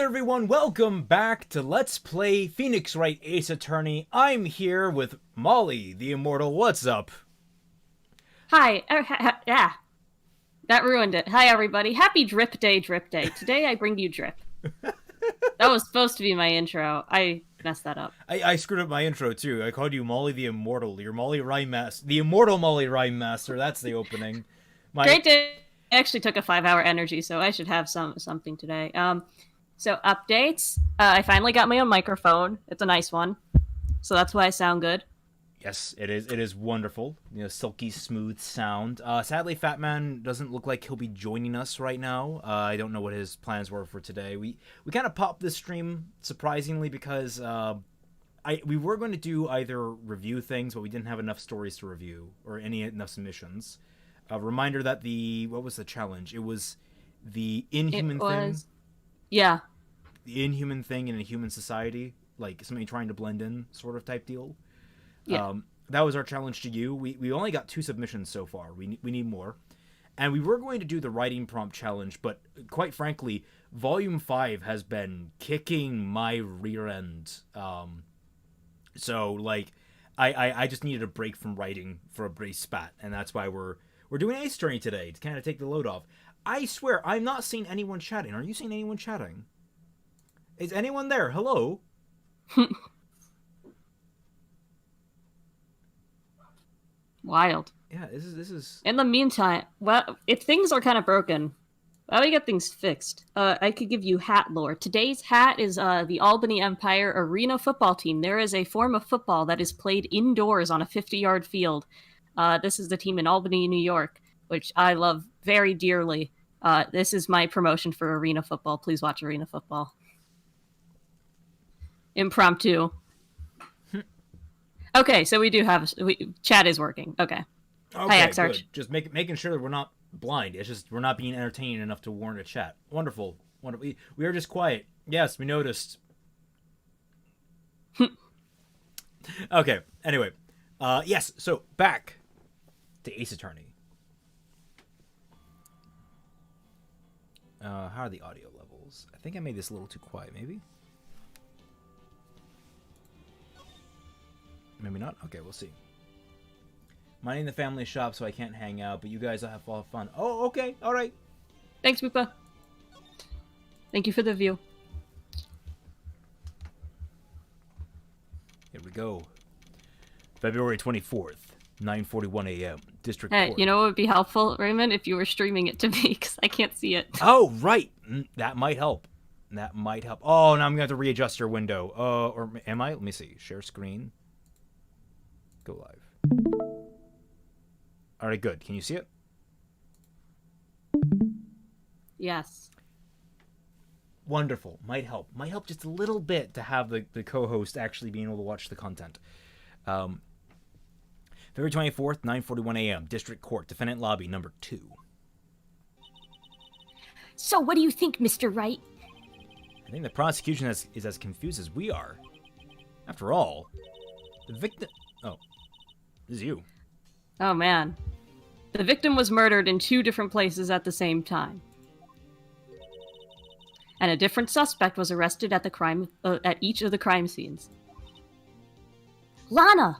there, everyone. Welcome back to Let's Play Phoenix Wright Ace Attorney. I'm here with Molly, the Immortal. What's up? Hi. Yeah. That ruined it. Hi, everybody. Happy Drip Day, Drip Day. Today I bring you drip. That was supposed to be my intro. I messed that up. I screwed up my intro, too. I called you Molly the Immortal. You're Molly Rhyme Master. The Immortal Molly Rhyme Master. That's the opening. Great day. I actually took a 5-hour energy, so I should have something today. So updates. I finally got my own microphone. It's a nice one. So that's why I sound good. Yes, it is. It is wonderful. You know, silky, smooth sound. Sadly, Fatman doesn't look like he'll be joining us right now. I don't know what his plans were for today. We kind of popped this stream surprisingly because we were going to do either review things, but we didn't have enough stories to review or enough submissions. A reminder that what was the challenge? It was the inhuman thing. Yeah. The inhuman thing in a human society, like somebody trying to blend in, sort of type deal. Yeah. That was our challenge to you. We only got 2 submissions so far. We need more. And we were going to do the writing prompt challenge, but quite frankly, Volume 5 has been kicking my rear end. So, like, I just needed a break from writing for a brief spat, and that's why we're doing Ace Attorney today, to kind of take the load off. I swear, I'm not seeing anyone chatting. Are you seeing anyone chatting? Is anyone there? Hello? Wild. Yeah, this is... In the meantime, well, if things are kind of broken, while we get things fixed, I could give you hat lore. Today's hat is the Albany Empire Arena football team. There is a form of football that is played indoors on a 50-yard field. This is the team in Albany, New York, which I love very dearly. This is my promotion for arena football. Please watch arena football. Impromptu. Okay, so we do have... chat is working. Okay. Okay, hi, Xarch. good. Just making sure that we're not blind. It's just we're not being entertaining enough to warrant a chat. Wonderful. We are just quiet. Yes, we noticed. Okay, anyway. Yes, so back to Ace Attorney. How are the audio levels? I think I made this a little too quiet, maybe? Maybe not? Okay, we'll see. Minding the family shop, so I can't hang out, but you guys will have a lot of fun. Oh, okay, alright. Thanks, Boopa. Thank you for the view. Here we go. February 24th, 9:41 a.m. District Hey, Court. you know what would be helpful, Raymond, if you were streaming it to me, because I can't see it. Oh, right. That might help. That might help. Oh, now I'm going to have to readjust your window. Or am I? Let me see. Share screen. Go live. Alright, good. Can you see it? Yes. Wonderful. Might help. Might help just a little bit to have the co-host actually being able to watch the content. February 24th, 9:41 a.m. District Court, Defendant Lobby, number 2. So what do you think, Mr. Wright? I think the prosecution is as confused as we are. After all, the victim... Oh, this is you. Oh, man. The victim was murdered in 2 different places at the same time. And a different suspect was arrested at at each of the crime scenes. Lana!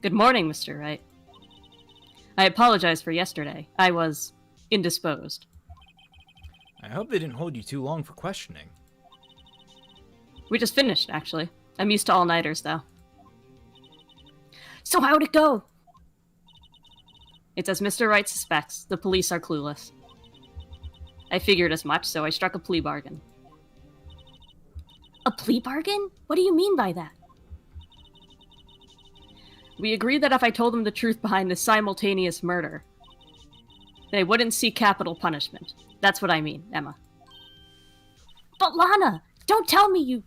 Good morning, Mr. Wright. I apologize for yesterday. I was indisposed. I hope they didn't hold you too long for questioning. We just finished, actually. I'm used to all-nighters, though. So how'd it go? It's as Mr. Wright suspects. The police are clueless. I figured as much, so I struck a plea bargain. A plea bargain? What do you mean by that? We agreed that if I told them the truth behind this simultaneous murder, they wouldn't seek capital punishment. That's what I mean, Emma. But Lana, don't tell me you...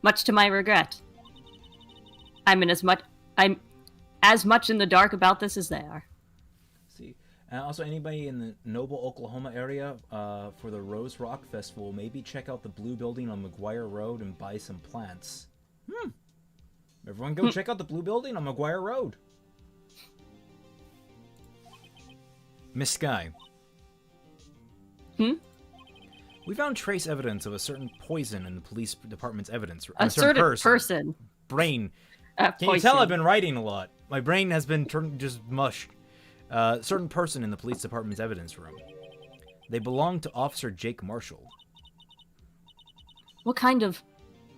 Much to my regret. I'm as much in the dark about this as they are. See, and also anybody in the Noble, Oklahoma area for the Rose Rock Festival, maybe check out the Blue Building on McGuire Road and buy some plants. Everyone go check out the Blue Building on McGuire Road. Miss Sky. We found trace evidence of a certain poison in the police department's evidence. A certain person. Brain. Can you tell I've been writing a lot? My brain has been turned just mush. Certain person in the police department's evidence room. They belong to Officer Jake Marshall. What kind of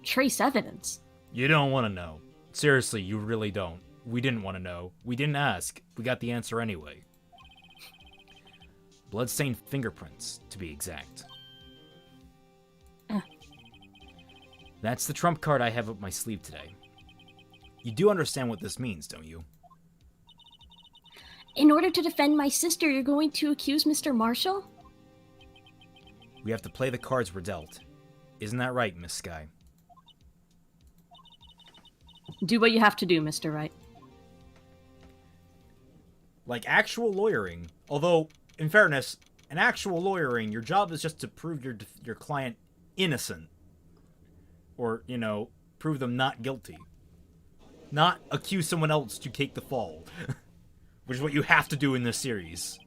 trace evidence? You don't want to know. Seriously, you really don't. We didn't want to know. We didn't ask. We got the answer anyway. Bloodstained fingerprints, to be exact. That's the trump card I have up my sleeve today. You do understand what this means, don't you? In order to defend my sister, you're going to accuse Mr. Marshall? We have to play the cards we're dealt. Isn't that right, Miss Sky? Do what you have to do, Mr. Wright. Like actual lawyering. Although, in fairness, an actual lawyering, your job is just to prove your client innocent. Or, you know, prove them not guilty. Not accuse someone else to take the fall. Which is what you have to do in this series.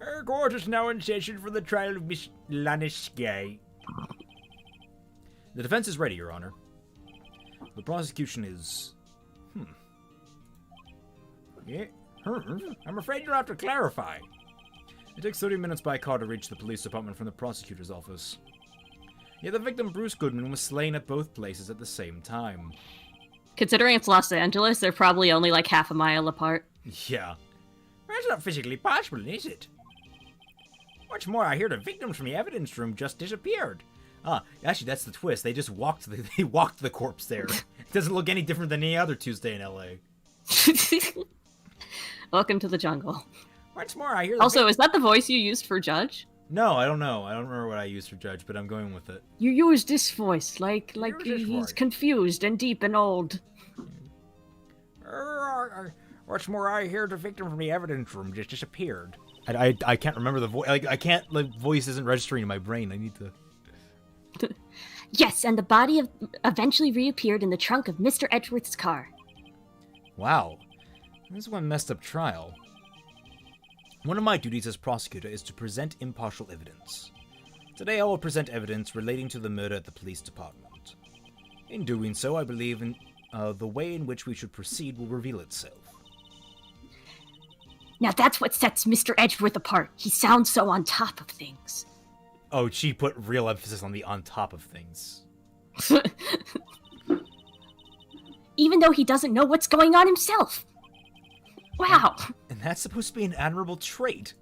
Our court is now in session for the trial of Miss Lana Sky. The defense is ready, Your Honor. The prosecution is... Yeah. I'm afraid you'll have to clarify. It takes 30 minutes by car to reach the police department from the prosecutor's office. Yeah, the victim, Bruce Goodman, was slain at both places at the same time. Considering it's Los Angeles, they're probably only like half a mile apart. Yeah. That's not physically possible, is it? What's more, I hear the victims from the evidence room just disappeared. Actually, that's the twist. They just walked the corpse there. It doesn't look any different than any other Tuesday in LA. Welcome to the jungle. What's more, I hear Also, is that the voice you used for Judge? No, I don't know. I don't remember what I used for Judge, but I'm going with it. You use this voice, like this he's voice. confused and deep and old. What's more, I hear the victim from the evidence room just disappeared. I can't remember the voice. Like, I can't. Like, voice isn't registering in my brain. I need to. Yes, and the body eventually reappeared in the trunk of Mr. Edgeworth's car. Wow, this is one messed up trial. One of my duties as prosecutor is to present impartial evidence. Today I will present evidence relating to the murder at the police department. In doing so, I believe the way in which we should proceed will reveal itself. Now that's what sets Mr. Edgeworth apart. He sounds so on top of things. Oh, she put real emphasis on the on top of things. Even though he doesn't know what's going on himself. Wow. And that's supposed to be an admirable trait.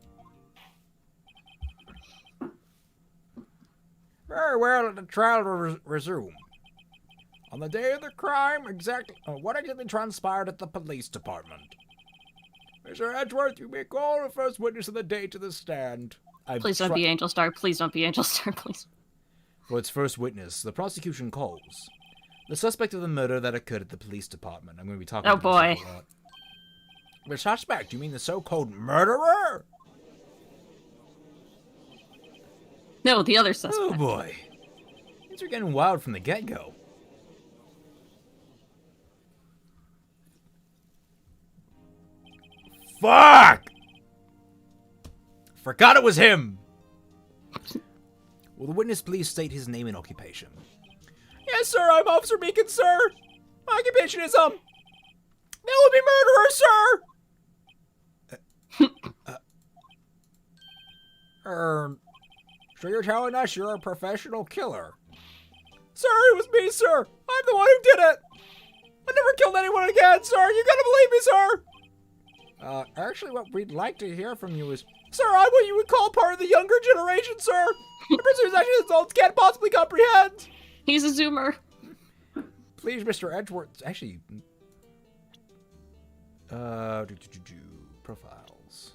Very well, the trial will resume. On the day of the crime, what exactly transpired at the police department? Mr. Edgeworth, you may call the first witness of the day to the stand. Please don't be Angel Star. Please don't be Angel Star, please. For its first witness, the prosecution calls the suspect of the murder that occurred at the police department. I'm going to be talking Oh, boy. The suspect? You mean the so-called murderer? No, the other suspect. Oh, boy. Things are getting wild from the get-go. Fuck! Forgot it was him! Will the witness please state his name and occupation? Yes, sir, I'm Officer Meekin, sir. My occupation is, that would be murderer, sir! So you're telling us you're a professional killer? Sir, it was me, sir. I'm the one who did it. I never killed anyone again, sir. You gotta believe me, sir. Actually, what we'd like to hear from you is, sir, I'm what you would call part of the younger generation, sir. The perception adults can't possibly comprehend. He's a Zoomer. Please, Mr. Edgeworth. Actually, profiles.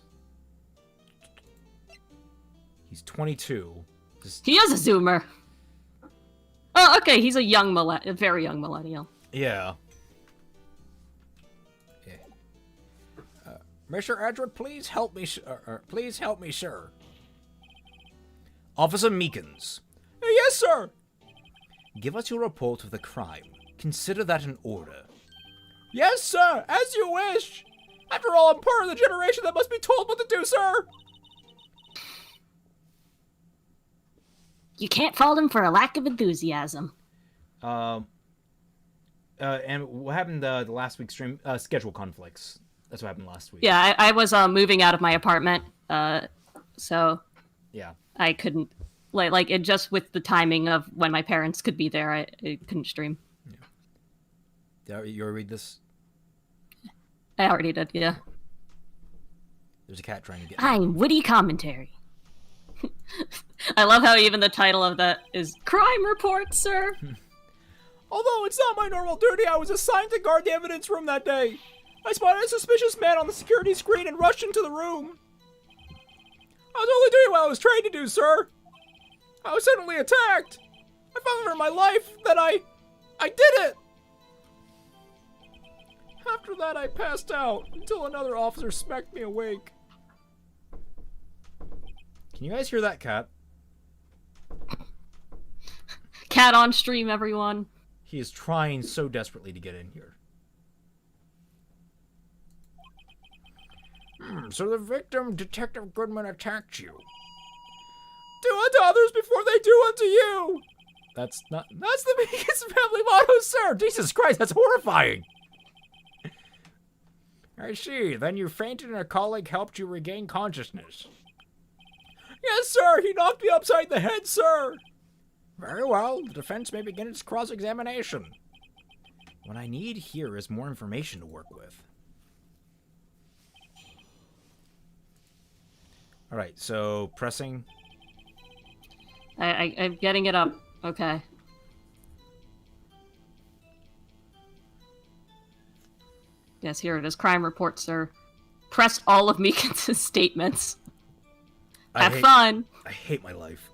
He's 22. He is a Zoomer. Oh, okay. He's a very young millennial. Yeah. Mr. Edgeworth, please help me, please help me, sir. Officer Meekins. Yes, sir. Give us your report of the crime. Consider that an order. Yes, sir. As you wish. After all, I'm part of the generation that must be told what to do, sir. You can't fault him for a lack of enthusiasm. And what happened the last week's stream? Schedule conflicts. That's what happened last week. Yeah, I was moving out of my apartment, so Yeah. I couldn't like it just with the timing of when my parents could be there. I couldn't stream. Did you already read this? I already did. Yeah. There's a cat trying to get. I'm witty commentary. I love how even the title of that is "Crime Report, Sir." Although it's not my normal duty, I was assigned to guard the evidence room that day. I spotted a suspicious man on the security screen and rushed into the room. I was only doing what I was trained to do, sir. I was suddenly attacked. I fought for my life, then I did it. After that, I passed out until another officer smacked me awake. Can you guys hear that cat? Cat on stream, everyone. He is trying so desperately to get in here. So the victim, Detective Goodman, attacked you. Do unto others before they do unto you. That's the biggest family motto, sir. Jesus Christ, that's horrifying. I see. Then you fainted and a colleague helped you regain consciousness. Yes, sir. He knocked me upside the head, sir. Very well. The defense may begin its cross-examination. What I need here is more information to work with. All right, so pressing. I'm getting it up. Okay. Yes, here it is. Crime report, sir. Pressed all of Meekins' statements. Have fun. I hate my life.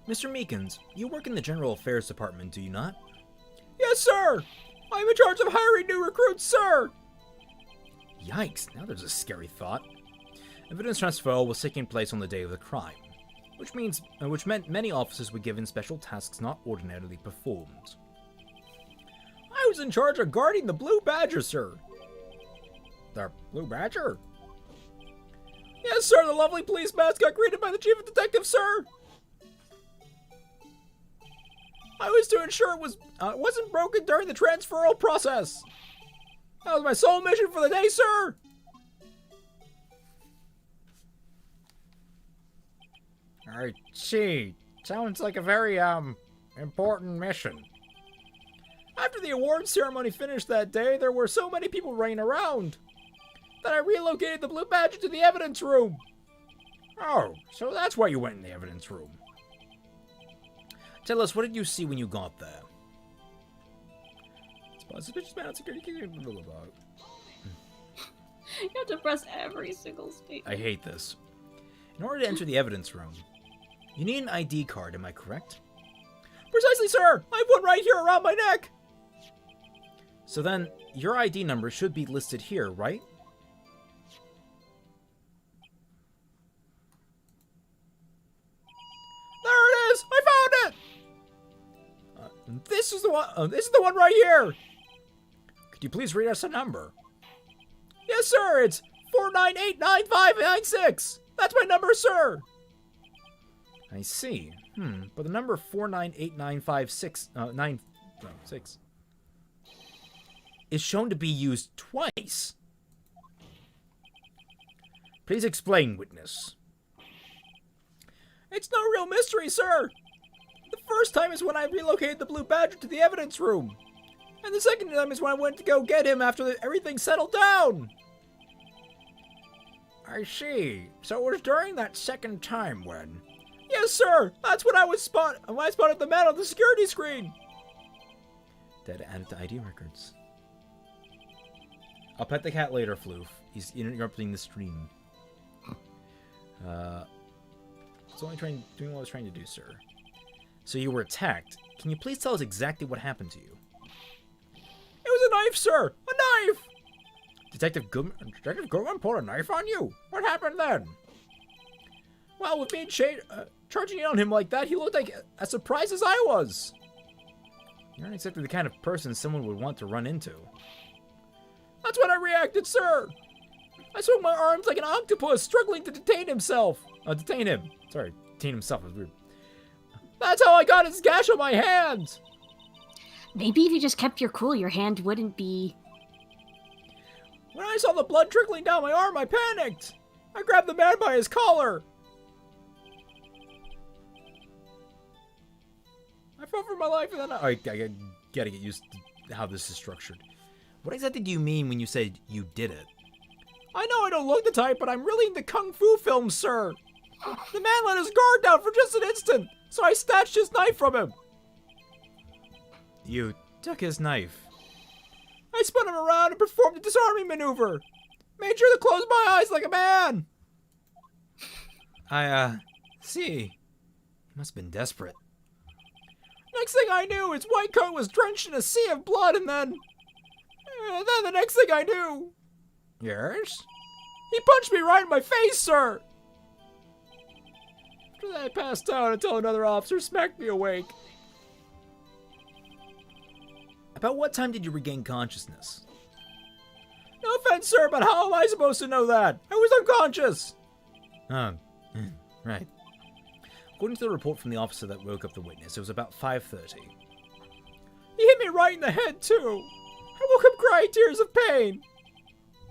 Mr. Meekins, you work in the General Affairs Department, do you not? Yes, sir! I'm in charge of hiring new recruits, sir! Yikes, now there's a scary thought. Evidence transfer was taking place on the day of the crime, which meant many officers were given special tasks not ordinarily performed. I was in charge of guarding the Blue Badger, sir. The Blue Badger? Yes, sir, the lovely police mascot created by the chief of detectives, sir. I was to ensure it wasn't broken during the transferal process. That was my sole mission for the day, sir. I see. Sounds like a very, important mission. After the awards ceremony finished that day, there were so many people running around that I relocated the Blue Badger to the evidence room. Oh, so that's why you went in the evidence room. Tell us, what did you see when you got there? Suspicious man on security. Blah, blah, blah. You have to press every single statement. I hate this. In order to enter the evidence room, you need an ID card, am I correct? Precisely, sir! I have one right here around my neck! So then, your ID number should be listed here, right? There it is! I found it! This is the one. This is the one right here. Could you please read us a number? Yes, sir. It's 4989596. That's my number, sir. I see. But the number 4989596 is shown to be used twice. Please explain, witness. It's no real mystery, sir. The first time is when I relocated the Blue Badger to the evidence room. And the second time is when I went to go get him after everything settled down. I see. So it was during that second time when... Yes, sir. That's when I spotted the man on the security screen. Data added to ID records. I'll pet the cat later, Floof. He's interrupting the stream. It's only doing what I was trying to do, sir. So you were attacked. Can you please tell us exactly what happened to you? It was a knife, sir! A knife! Detective Goodman pulled a knife on you? What happened then? Well, with me charging in on him like that, he looked like as surprised as I was. You're not exactly the kind of person someone would want to run into. That's when I reacted, sir! I swung my arms like an octopus struggling to detain himself. Detain him. Sorry, detain himself was weird. That's how I got his gash on my hand! Maybe if you just kept your cool, your hand wouldn't be... When I saw the blood trickling down my arm, I panicked! I grabbed the man by his collar! I fought for my life and then I gotta get used to how this is structured. What exactly do you mean when you said you did it? I know I don't look the type, but I'm really into kung fu films, sir! The man let his guard down for just an instant, so I snatched his knife from him! You took his knife? I spun him around and performed a disarming maneuver! Made sure to close my eyes like a man! I, see. He must have been desperate. Next thing I knew, his white coat was drenched in a sea of blood, and then the next thing I knew... Yours? He punched me right in my face, sir! After that, I passed out until another officer smacked me awake. About what time did you regain consciousness? No offense, sir, but how am I supposed to know that? I was unconscious! Right. According to the report from the officer that woke up the witness, it was about 5:30. He hit me right in the head, too! I woke up crying tears of pain!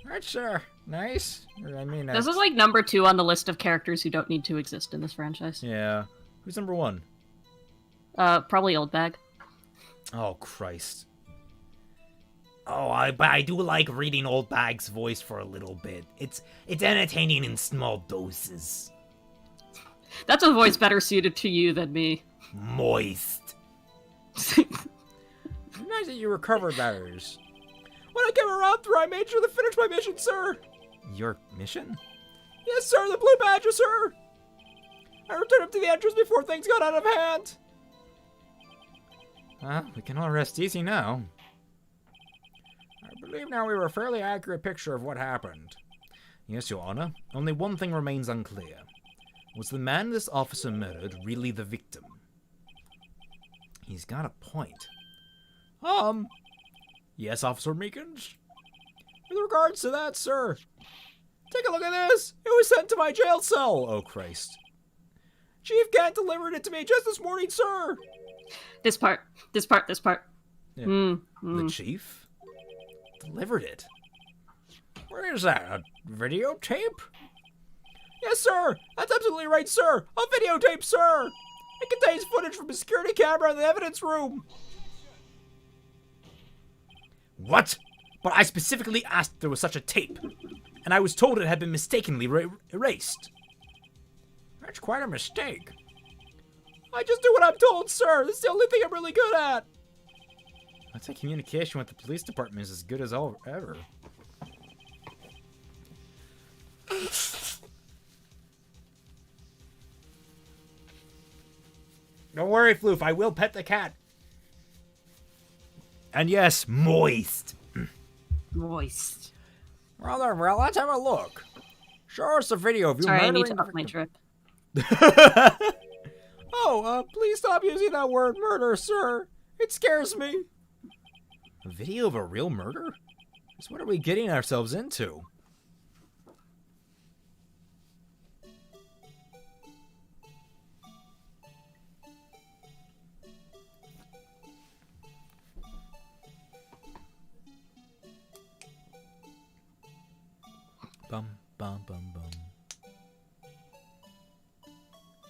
That's, nice. I mean, This is like number 2 on the list of characters who don't need to exist in this franchise. Yeah. Who's number 1? Probably Old Bag. Oh, Christ. Oh, but I do like reading Old Bag's voice for a little bit. It's entertaining in small doses. That's a voice better suited to you than me. Moist. Nice that you recovered those. When I came around through, I made sure to finish my mission, sir. Your mission? Yes, sir, the Blue Badger, sir. I returned him to the entrance before things got out of hand. We can all rest easy now. I believe now we have a fairly accurate picture of what happened. Yes, Your Honor. Only one thing remains unclear. Was the man this officer murdered really the victim? He's got a point. Yes, Officer Meekins? With regards to that, sir, take a look at this. It was sent to my jail cell. Oh, Christ. Chief Gant delivered it to me just this morning, sir. This part. Yeah. The chief? Delivered it? What is that, a videotape? Yes, sir. That's absolutely right, sir. A videotape, sir. It contains footage from a security camera in the evidence room. What? But I specifically asked if there was such a tape, and I was told it had been mistakenly erased. That's quite a mistake. I just do what I'm told, sir. That's the only thing I'm really good at. I'd say communication with the police department is as good as ever. Don't worry, Floof. I will pet the cat. And yes, moist. Moist. Well, let's have a look. Show us a video of you Sorry, I murdering... need to up my drip. Please stop using that word murder, sir. It scares me. A video of a real murder? Just what are we getting ourselves into? Bum, bum, bum, bum.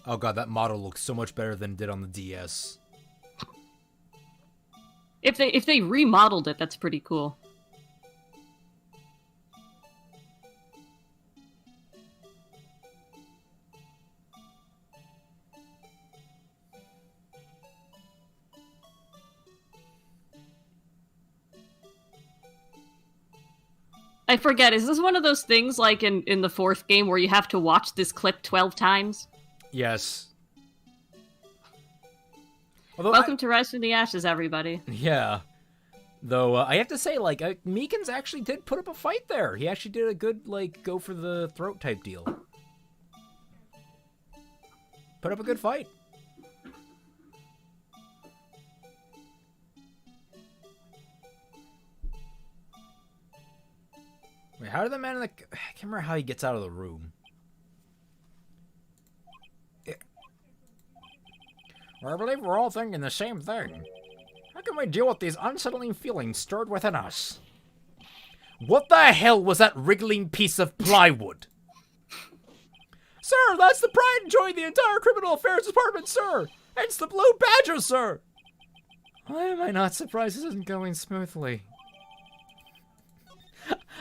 Oh god, that model looks so much better than it did on the DS. If they remodeled it, that's pretty cool. I forget, is this one of those things like in the 4th game where you have to watch this clip 12 times? Yes. Although Welcome to Rise from the Ashes, everybody. Yeah. Though, I have to say, like, Meekins actually did put up a fight there. He actually did a good, like, go for the throat type deal. Put up a good fight. Wait, how did the man in the... I can't remember how he gets out of the room. I believe we're all thinking the same thing. How can we deal with these unsettling feelings stirred within us? What the hell was that wriggling piece of plywood? Sir, that's the pride and joy of the entire Criminal Affairs Department, sir! It's the Blue Badger, sir! Why am I not surprised this isn't going smoothly?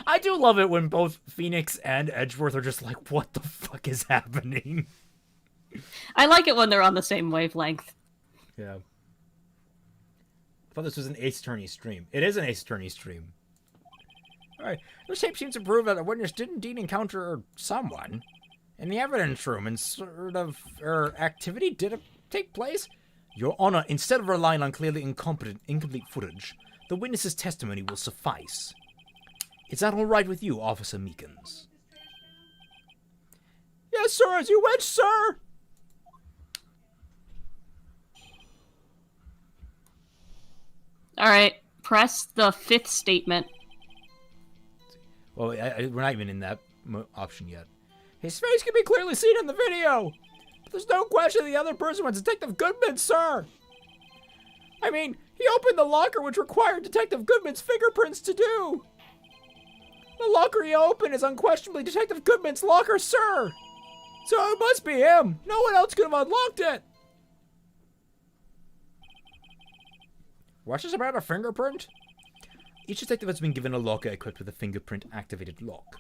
I do love it when both Phoenix and Edgeworth are just like, what the fuck is happening? I like it when they're on the same wavelength. Yeah. I thought this was an Ace Attorney stream. It is an Ace Attorney stream. Alright, this tape seems to prove that the witness did indeed encounter someone in the evidence room, and sort of, activity did take place? Your Honor, instead of relying on clearly incomplete footage, the witness's testimony will suffice. Is that all right with you, Officer Meekins? Yes, sir, as you wish, sir! Alright, press the fifth statement. Well, we're not even in that option yet. His face can be clearly seen in the video! But there's no question the other person was Detective Goodman, sir! I mean, he opened the locker which required Detective Goodman's fingerprints to do! The locker he opened is unquestionably Detective Goodman's locker, sir! So it must be him! No one else could have unlocked it! What's this about a fingerprint? Each detective has been given a locker equipped with a fingerprint-activated lock.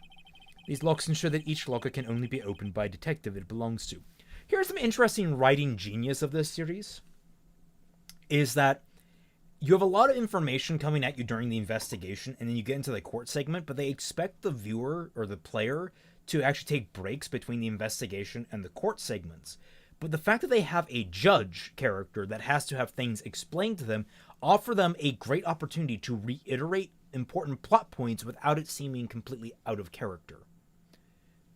These locks ensure that each locker can only be opened by a detective it belongs to. Here's some interesting writing genius of this series. Is that you have a lot of information coming at you during the investigation, and then you get into the court segment, but they expect the viewer or the player to actually take breaks between the investigation and the court segments. But the fact that they have a judge character that has to have things explained to them offer them a great opportunity to reiterate important plot points without it seeming completely out of character.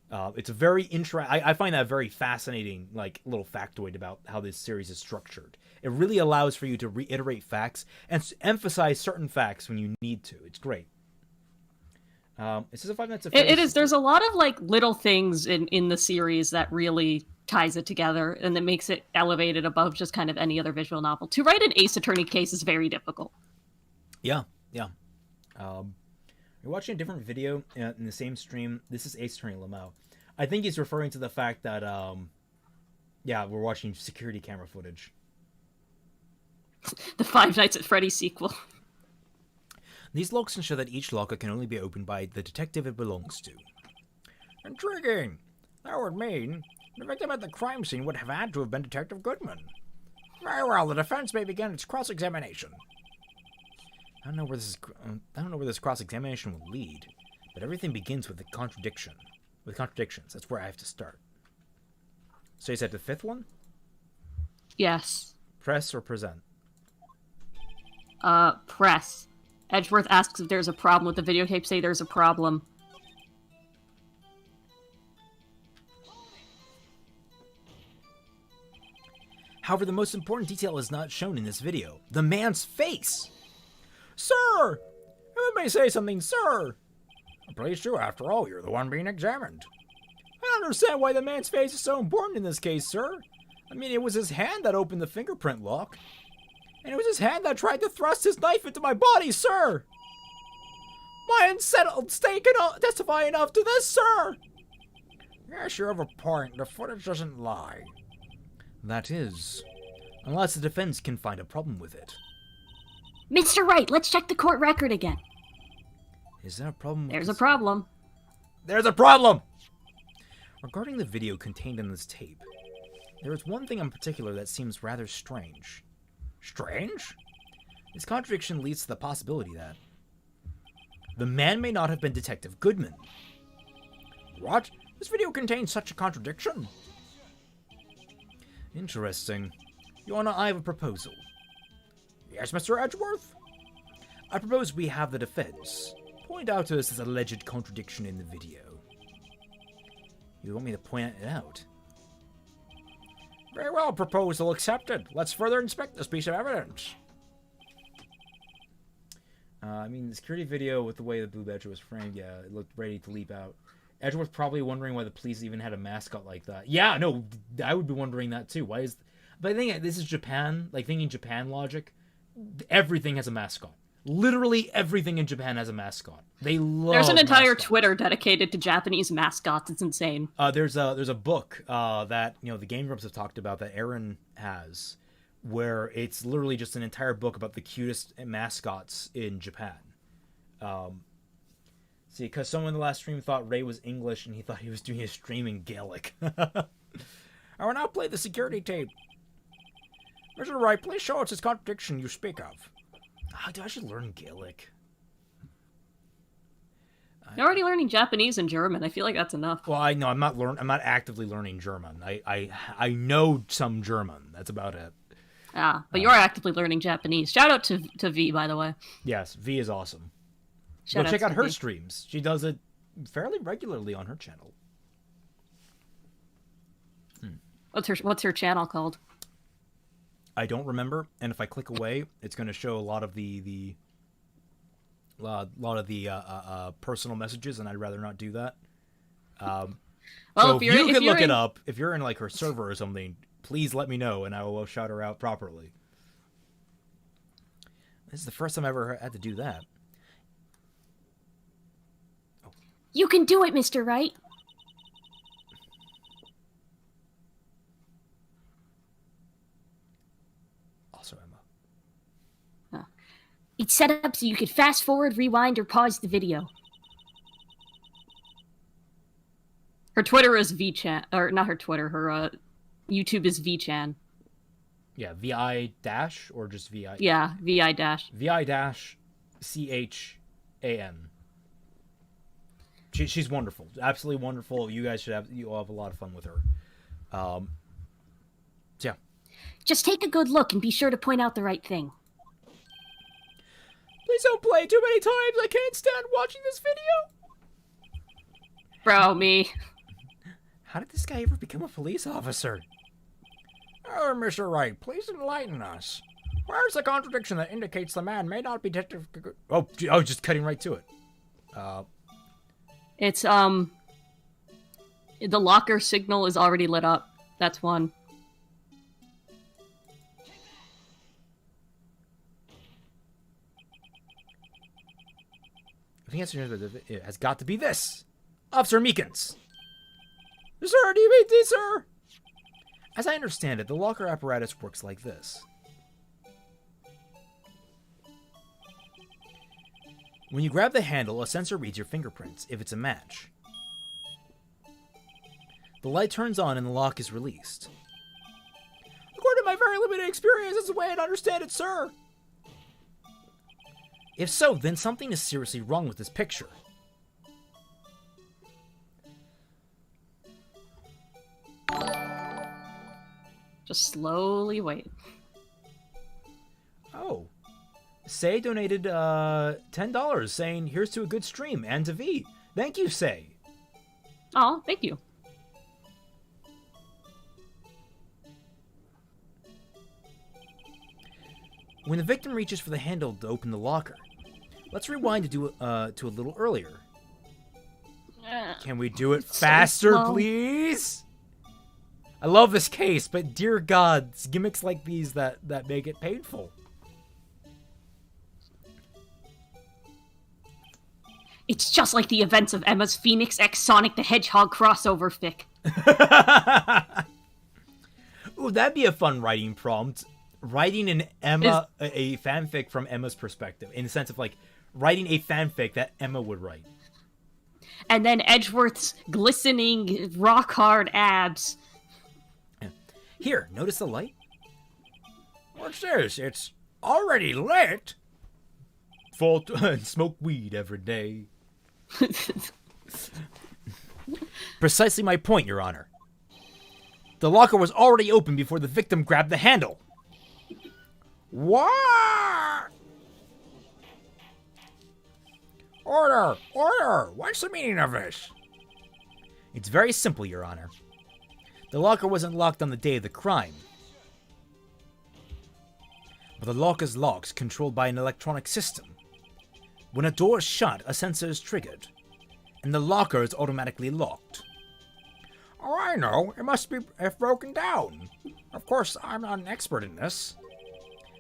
It's a very I find that a very fascinating, like, little factoid about how this series is structured. It really allows for you to reiterate facts and emphasize certain facts when you need to. It's great. This is a 5 minutes of It is. There's a lot of like little things in the series that really ties it together and that makes it elevated above just kind of any other visual novel. To write an Ace Attorney case is very difficult. Yeah. You're watching a different video in the same stream. This is Ace Attorney Lamau. I think he's referring to the fact that, we're watching security camera footage. The Five Nights at Freddy's sequel. These locks ensure that each locker can only be opened by the detective it belongs to. Intriguing. That would mean the victim at the crime scene would have had to have been Detective Goodman. Very well, the defense may begin its cross-examination. I don't know where this cross-examination will lead, but everything begins with a contradiction. With contradictions, that's where I have to start. So you said the fifth one? Yes. Press or present? Press. Edgeworth asks if there's a problem with the videotape. Say there's a problem. However, the most important detail is not shown in this video. The man's face! Sir! If I may say something, sir! Please do, after all, you're the one being examined. I don't understand why the man's face is so important in this case, sir. I mean, it was his hand that opened the fingerprint lock. And it was his hand that tried to thrust his knife into my body, sir! My unsettled state cannot testify enough to this, sir! Yes, you have a point. The footage doesn't lie. That is, unless the defense can find a problem with it. Mr. Wright, let's check the court record again. Is there a problem? There's a problem. There's a problem! Regarding the video contained in this tape, there is one thing in particular that seems rather strange. Strange? This contradiction leads to the possibility that the man may not have been Detective Goodman. What? This video contains such a contradiction? Interesting. Your Honor, I have a proposal. Yes, Mr. Edgeworth? I propose we have the defense point out to us this alleged contradiction in the video. You want me to point it out? Very well, proposal accepted. Let's further inspect this piece of evidence. I mean, the security video with the way the Blue Badger was framed, yeah, it looked ready to leap out. Edgeworth probably wondering why the police even had a mascot like that. Yeah, no, I would be wondering that too. Why is... But I think this is Japan, like thinking Japan logic. Everything has a mascot. Literally everything in Japan has a mascot. They love. There's an entire mascots. Twitter dedicated to Japanese mascots. It's insane. There's a book that the Game Grumps have talked about that Aaron has, where it's literally just an entire book about the cutest mascots in Japan. See, because someone in the last stream thought Ray was English and he thought he was doing his stream in Gaelic. I will now play the security tape. Mr. Wright, please show us this contradiction you speak of. Oh, dude, I should learn Gaelic. You're already learning Japanese and German. I feel like that's enough. Well, I know I'm not actively learning German. I know some German. That's about it. But you're actively learning Japanese. Shout out to V, by the way. Yes, V is awesome. Shout Go check to out her V. streams. She does it fairly regularly on her channel. What's her channel called? I don't remember, and if I click away, it's going to show a lot of the personal messages, and I'd rather not do that. Well, so if if you're, you if could you're look it in- up, if you're in like her server or something, please let me know, and I will shout her out properly. This is the first time I ever had to do that. You can do it, Mr. Wright. Also, Emma. It's set up so you could fast forward, rewind, or pause the video. Her Twitter is VChan, or not her Twitter. Her YouTube is VChan. Yeah, VI dash or just VI? Yeah, VI dash. VI dash CHAN. She's wonderful, absolutely wonderful. You guys you'll have a lot of fun with her. So yeah. Just take a good look and be sure to point out the right thing. Please don't play too many times. I can't stand watching this video. Bro, me. How did this guy ever become a police officer? Oh, Mr. Wright, please enlighten us. Where's the contradiction that indicates the man may not be detective... Oh, just cutting right to it. It's the locker signal is already lit up. That's one. I think it has got to be this. Officer Meekins. Sir, do you mean this, sir? As I understand it, the locker apparatus works like this. When you grab the handle, a sensor reads your fingerprints, if it's a match. The light turns on and the lock is released. According to my very limited experience, that's the way I'd understand it, sir. If so, then something is seriously wrong with this picture. Just slowly wait. Oh. Say donated $10 saying, here's to a good stream, and to V. Thank you, Say. Oh, thank you. When the victim reaches for the handle to open the locker, let's rewind to do to a little earlier. Can we do it faster, slow. please? I love this case, but dear God, it's gimmicks like these that make it painful. It's just like the events of Emma's Phoenix X Sonic the Hedgehog crossover fic. Ooh, that'd be a fun writing prompt. Writing an Emma, a fanfic from Emma's perspective, in the sense of like writing a fanfic that Emma would write. And then Edgeworth's glistening, rock hard abs. Here, notice the light? What's this? It's already lit. Smoke weed every day. Precisely my point, Your Honor. The locker was already open before the victim grabbed the handle. What? Order! Order! What's the meaning of this? It's very simple, Your Honor. The locker wasn't locked on the day of the crime. But the locker's locks controlled by an electronic system. When a door is shut, a sensor is triggered, and the locker is automatically locked. Oh, I know. It must be broken down. Of course, I'm not an expert in this.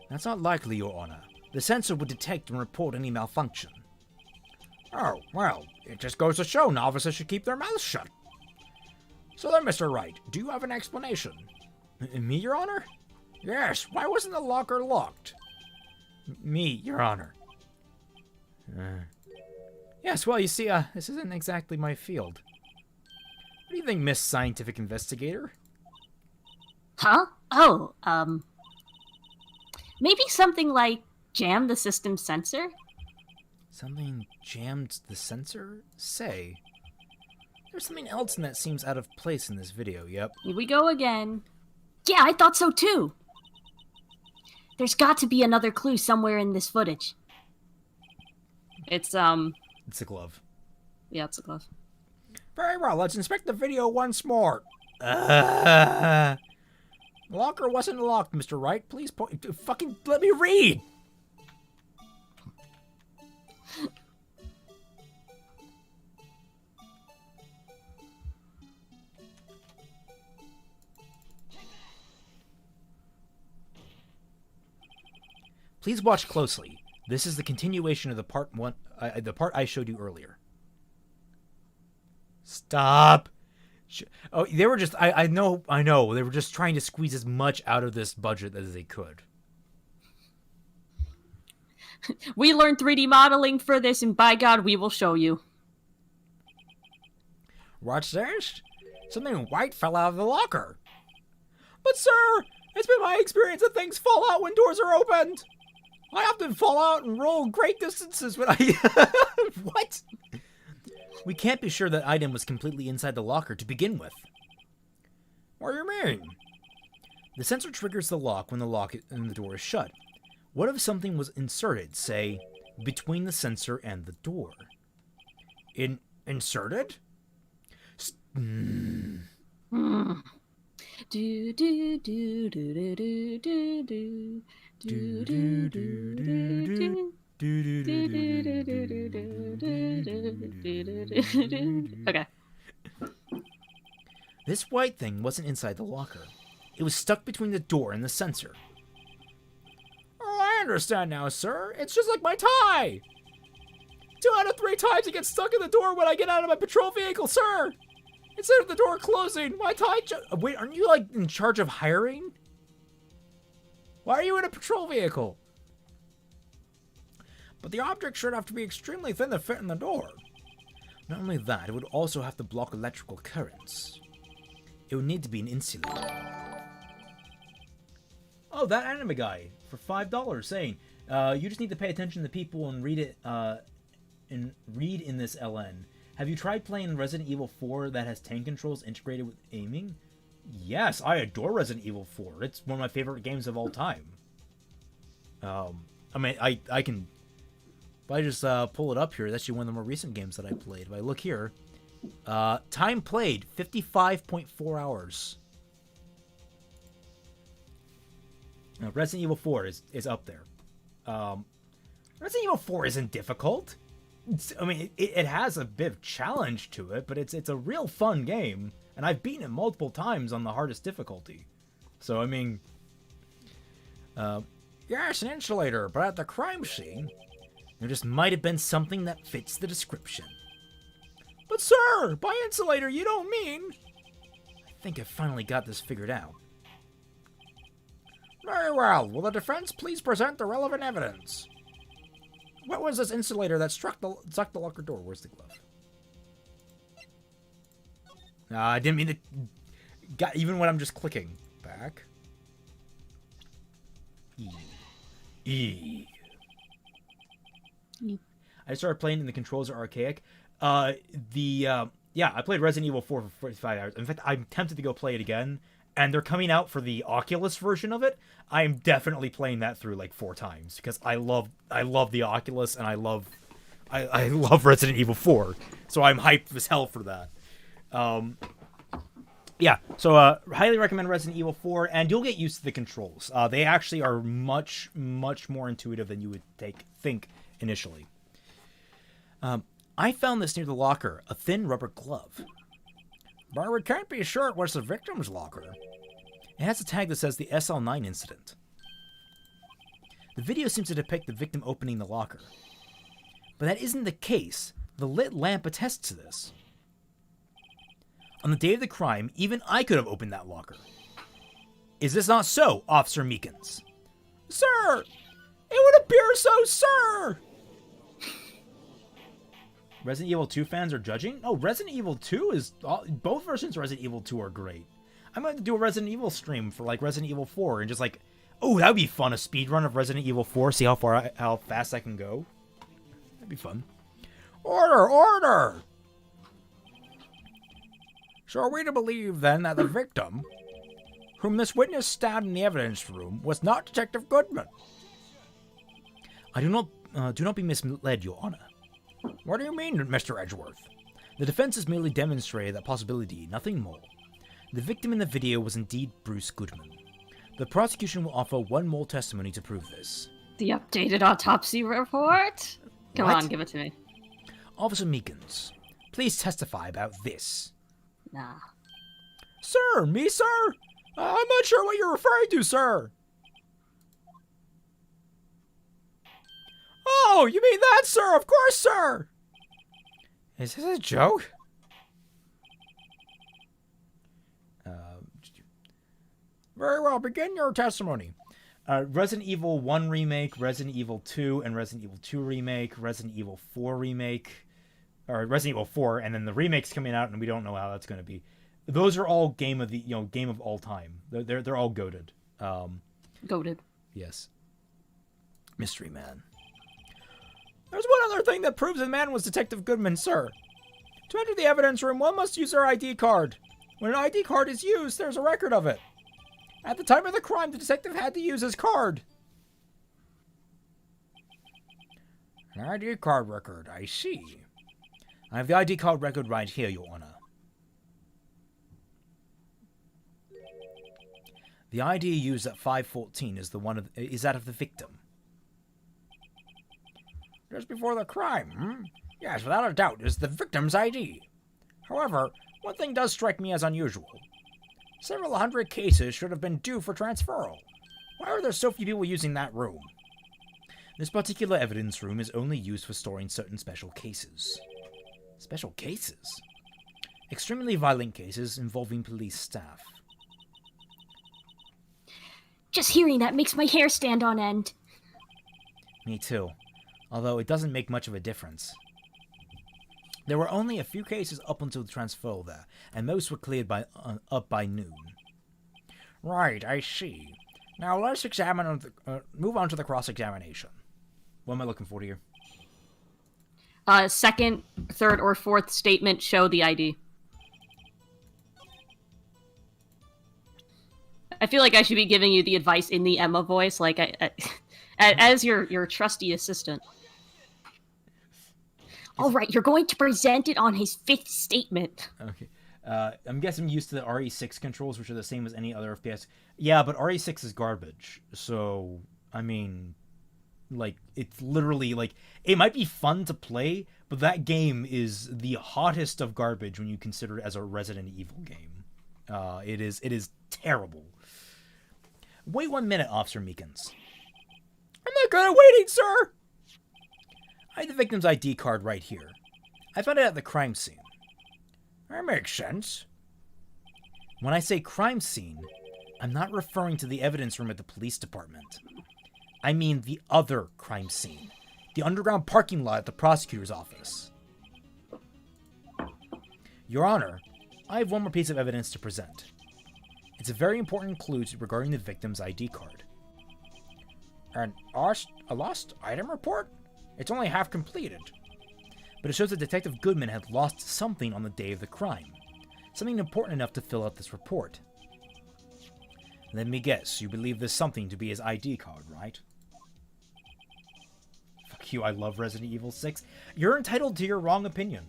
That's not likely, Your Honor. The sensor would detect and report any malfunction. Oh, well, it just goes to show novices should keep their mouths shut. So then, Mr. Wright, do you have an explanation? Me, Your Honor? Yes, why wasn't the locker locked? Me, Your Honor. Yes, well, you see, this isn't exactly my field. What do you think, Miss Scientific Investigator? Huh? Oh, maybe something like jam the system sensor? Something jammed the sensor? Say. There's something else in that seems out of place in this video, yep. Here we go again. Yeah, I thought so too. There's got to be another clue somewhere in this footage. It's It's a glove. yeah, it's a glove. Very well, let's inspect the video once more. The locker wasn't locked, Mr. Wright. Please fucking let me read! Please watch closely. This is the continuation of the part I showed you earlier. Stop. Oh, they were just, I know, they were just trying to squeeze as much out of this budget as they could. We learned 3D modeling for this, and by God, we will show you. What's this? Something white fell out of the locker. But sir, it's been my experience that things fall out when doors are opened. I often fall out and roll great distances when I... What? We can't be sure that item was completely inside the locker to begin with. What do you mean? The sensor triggers the lock when the door is shut. What if something was inserted, say, between the sensor and the door? Inserted? Do do do do do do do do. Okay. This white thing wasn't inside the locker. It was stuck between the door and the sensor. Oh, I understand now, sir. It's just like my tie. 2 out of 3 times it gets stuck in the door when I get out of my patrol vehicle, sir. Instead of the door closing, my tie... Wait, aren't you, like, in charge of hiring? Why are you in a patrol vehicle? But the object should have to be extremely thin to fit in the door. Not only that, it would also have to block electrical currents. It would need to be an insulator. Oh, that anime guy for $5 saying, you just need to pay attention to people and read it, and read in this LN. Have you tried playing Resident Evil 4 that has tank controls integrated with aiming? Yes, I adore Resident Evil 4. It's one of my favorite games of all time. I mean, I can... If I just pull it up here, that's actually one of the more recent games that I played. If I look here, time played, 55.4 hours. Now, Resident Evil 4 is up there. Resident Evil 4 isn't difficult. I mean, it has a bit of challenge to it, but it's a real fun game. And I've beaten it multiple times on the hardest difficulty. So, I mean... yes, an insulator, but at the crime scene... There just might have been something that fits the description. But sir, by insulator you don't mean... I think I finally got this figured out. Very well. Will the defense please present the relevant evidence? What was this insulator that struck the locker door? Where's the glove? I didn't mean to... even when I'm just clicking. Back. E. I started playing and the controls are archaic. Yeah, I played Resident Evil 4 for 45 hours. In fact, I'm tempted to go play it again. And they're coming out for the Oculus version of it. I'm definitely playing that through like 4 times because I love the Oculus and I love Resident Evil 4. So I'm hyped as hell for that. Yeah, so highly recommend Resident Evil 4, and you'll get used to the controls. They actually are much, much more intuitive than you would think initially. I found this near the locker, a thin rubber glove. But we can't be sure it was the victim's locker. It has a tag that says the SL9 incident. The video seems to depict the victim opening the locker. But that isn't the case. The lit lamp attests to this. On the day of the crime, even I could have opened that locker. Is this not so, Officer Meekins? Sir! It would appear so, sir! Resident Evil 2 fans are judging? Oh, Resident Evil 2 is... both versions of Resident Evil 2 are great. I might do a Resident Evil stream for, like, Resident Evil 4 and just, like... Oh, that would be fun, a speedrun of Resident Evil 4, see how fast I can go. That'd be fun. Order, order! So are we to believe, then, that the victim, whom this witness stabbed in the evidence room, was not Detective Goodman? I do not be misled, Your Honor. What do you mean, Mr. Edgeworth? The defense has merely demonstrated that possibility, nothing more. The victim in the video was indeed Bruce Goodman. The prosecution will offer one more testimony to prove this. The updated autopsy report? Come What? on, give it to me. Officer Meekins, please testify about this. Nah. Sir, me, sir? I'm not sure what you're referring to, sir. Oh, you mean that, sir? Of course, sir. Is this a joke? Very well, begin your testimony. Resident Evil 1 Remake, Resident Evil 2, and Resident Evil 2 Remake, Resident Evil 4 Remake, or Resident Evil 4, and then the remake's coming out, and we don't know how that's going to be. Those are all game of all time. They're all goated. Goated. Yes. Mystery Man. There's one other thing that proves the man was Detective Goodman, sir. To enter the evidence room, one must use their ID card. When an ID card is used, there's a record of it. At the time of the crime, the detective had to use his card. An ID card record, I see. I have the ID card record right here, Your Honor. The ID used at 514 is that of the victim. Just before the crime, hmm? Yes, without a doubt, is the victim's ID. However, one thing does strike me as unusual. Several hundred cases should have been due for transferal. Why are there so few people using that room? This particular evidence room is only used for storing certain special cases. Special cases? Extremely violent cases involving police staff. Just hearing that makes my hair stand on end. Me too. Although it doesn't make much of a difference. There were only a few cases up until the transferal there, and most were cleared up by noon. Right, I see. Now let's move on to the cross-examination. What am I looking for here? Second, third, or fourth statement show the ID. I feel like I should be giving you the advice in the Emma voice, like as your trusty assistant. All right, you're going to present it on his fifth statement. Okay. I'm guessing I'm used to the RE6 controls, which are the same as any other FPS. Yeah, but RE6 is garbage. So, I mean, like, it's literally, like, it might be fun to play, but that game is the hottest of garbage when you consider it as a Resident Evil game. It is terrible. Wait 1 minute, Officer Meekins. I'm not good at waiting, sir! I have the victim's ID card right here. I found it at the crime scene. That makes sense. When I say crime scene, I'm not referring to the evidence room at the police department. I mean the other crime scene. The underground parking lot at the prosecutor's office. Your Honor, I have one more piece of evidence to present. It's a very important clue regarding the victim's ID card. A lost item report? It's only half completed. But it shows that Detective Goodman had lost something on the day of the crime. Something important enough to fill out this report. Let me guess, you believe this something to be his ID card, right? Fuck you, I love Resident Evil 6. You're entitled to your wrong opinion.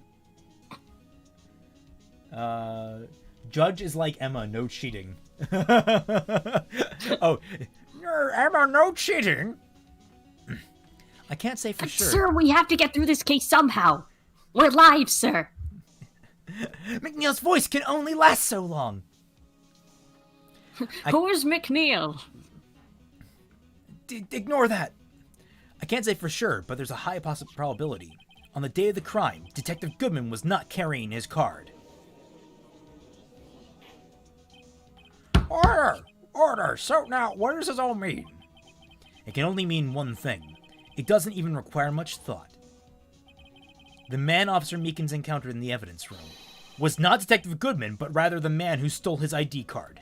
Judge is like Emma, no cheating. Oh, Emma, no cheating? I can't say for sure. Sir, we have to get through this case somehow. We're live, sir. McNeil's voice can only last so long. Who's McNeil? Ignore that. I can't say for sure, but there's a high probability. On the day of the crime, Detective Goodman was not carrying his card. Order! Order! So now, what does this all mean? It can only mean one thing. It doesn't even require much thought. The man Officer Meekins encountered in the evidence room was not Detective Goodman, but rather the man who stole his ID card.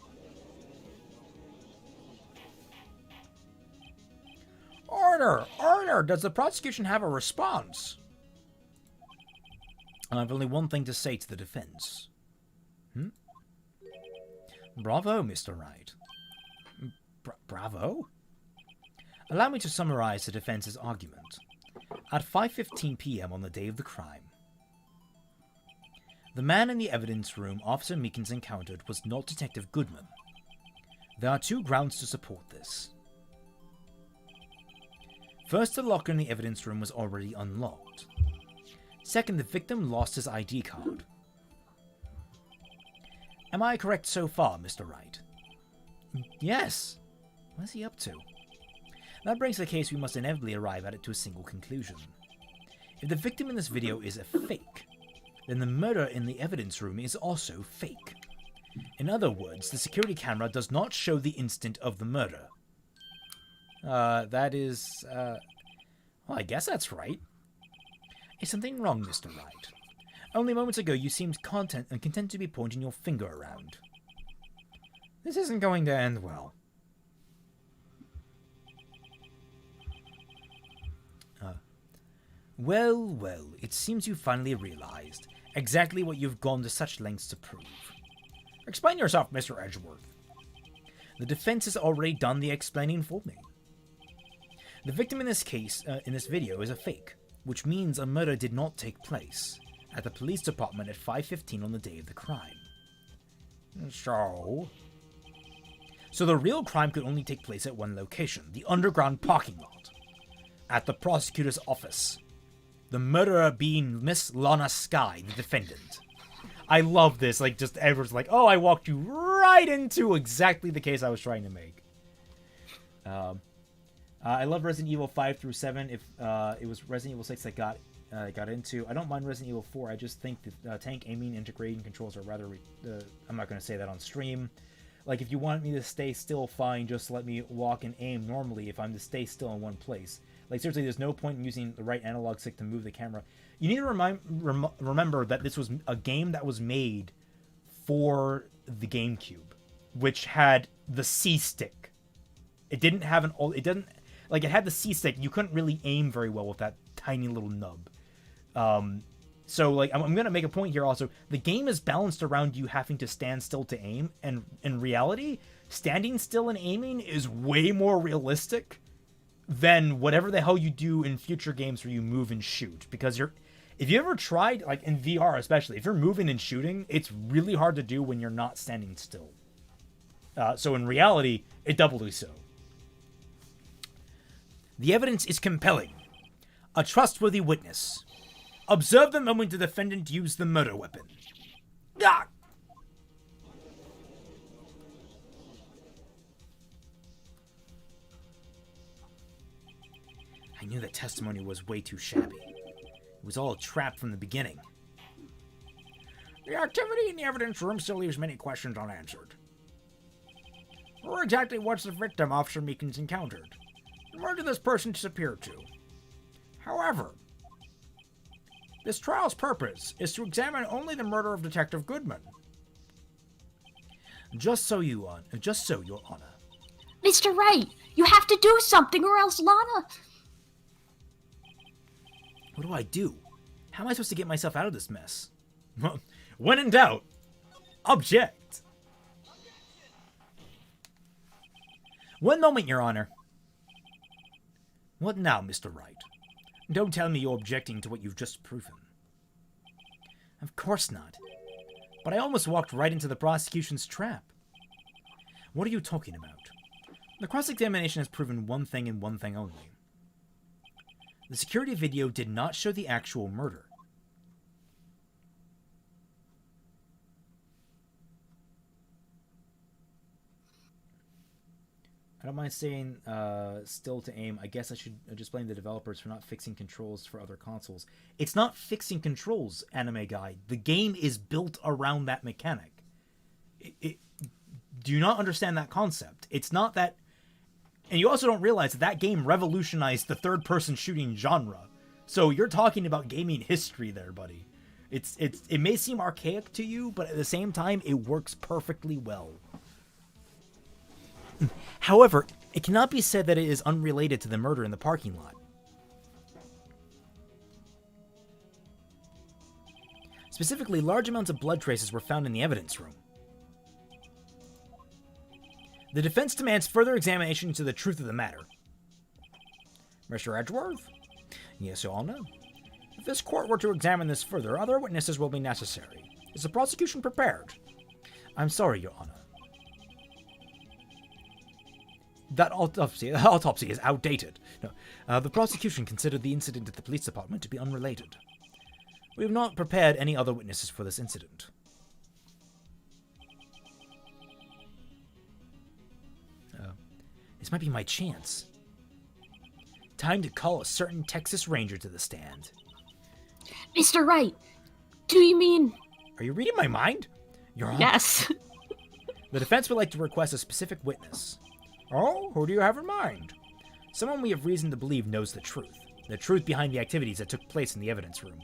Order! Order! Does the prosecution have a response? I have only one thing to say to the defense. Bravo, Mr. Wright. Bravo? Allow me to summarize the defense's argument. At 5:15 p.m. on the day of the crime, the man in the evidence room Officer Meekins encountered was not Detective Goodman. There are two grounds to support this. First, the locker in the evidence room was already unlocked. Second, the victim lost his ID card. Am I correct so far, Mr. Wright? Yes. What is he up to? That brings the case we must inevitably arrive at it to a single conclusion. If the victim in this video is a fake, then the murder in the evidence room is also fake. In other words, the security camera does not show the instant of the murder. Well, I guess that's right. Is something wrong, Mr. Wright? Only moments ago you seemed content and content to be pointing your finger around. This isn't going to end well. Well, it seems you finally realized exactly what you've gone to such lengths to prove. Explain yourself, Mr. Edgeworth. The defense has already done the explaining for me. The victim in this case, in this video, is a fake, which means a murder did not take place at the police department at 5:15 on the day of the crime. So the real crime could only take place at one location, the underground parking lot, at the prosecutor's office. The murderer being Miss Lana Skye, the defendant. I love this, like, just everyone's like, oh, I walked you right into exactly the case I was trying to make. I love Resident Evil 5 through 7. If it was Resident Evil 6 that got into, I don't mind Resident Evil 4. I just think the tank aiming integrating controls are rather. I'm not going to say that on stream. Like, if you want me to stay still, fine. Just let me walk and aim normally. If I'm to stay still in one place, like seriously, there's no point in using the right analog stick to move the camera. You need to remember that this was a game that was made for the GameCube, which had the C stick. It didn't have it had the C stick. You couldn't really aim very well with that tiny little nub. So, like, I'm going to make a point here also. The game is balanced around you having to stand still to aim, and in reality, standing still and aiming is way more realistic than whatever the hell you do in future games where you move and shoot. Because if you ever tried, like in VR especially, if you're moving and shooting, it's really hard to do when you're not standing still. So in reality, it doubly so. The evidence is compelling. A trustworthy witness. Observe the moment the defendant used the murder weapon. Ah! I knew that testimony was way too shabby. It was all a trap from the beginning. The activity in the evidence room still leaves many questions unanswered. Who exactly was the victim Officer Meekins encountered? And where did this person disappear to? However, this trial's purpose is to examine only the murder of Detective Goodman. Just so, Your Honor. Mr. Wright, you have to do something or else Lana... What do I do? How am I supposed to get myself out of this mess? When in doubt, object. One moment, Your Honor. What now, Mr. Wright? Don't tell me you're objecting to what you've just proven. Of course not. But I almost walked right into the prosecution's trap. What are you talking about? The cross-examination has proven one thing and one thing only. The security video did not show the actual murder. I don't mind staying still to aim. I guess I should just blame the developers for not fixing controls for other consoles. It's not fixing controls, Anime Guy. The game is built around that mechanic. Do you not understand that concept? It's not that... And you also don't realize that game revolutionized the third-person shooting genre. So you're talking about gaming history there, buddy. It may seem archaic to you, but at the same time, it works perfectly well. However, it cannot be said that it is unrelated to the murder in the parking lot. Specifically, large amounts of blood traces were found in the evidence room. The defense demands further examination into the truth of the matter. Mr. Edgeworth? Yes, Your Honor. If this court were to examine this further, other witnesses will be necessary. Is the prosecution prepared? I'm sorry, Your Honor. That autopsy is outdated. No, the prosecution considered the incident at the police department to be unrelated. We have not prepared any other witnesses for this incident. This might be my chance. Time to call a certain Texas Ranger to the stand. Mr. Wright, do you mean... Are you reading my mind? Your Honor. Yes. The defense would like to request a specific witness. Oh, who do you have in mind? Someone we have reason to believe knows the truth behind the activities that took place in the evidence room.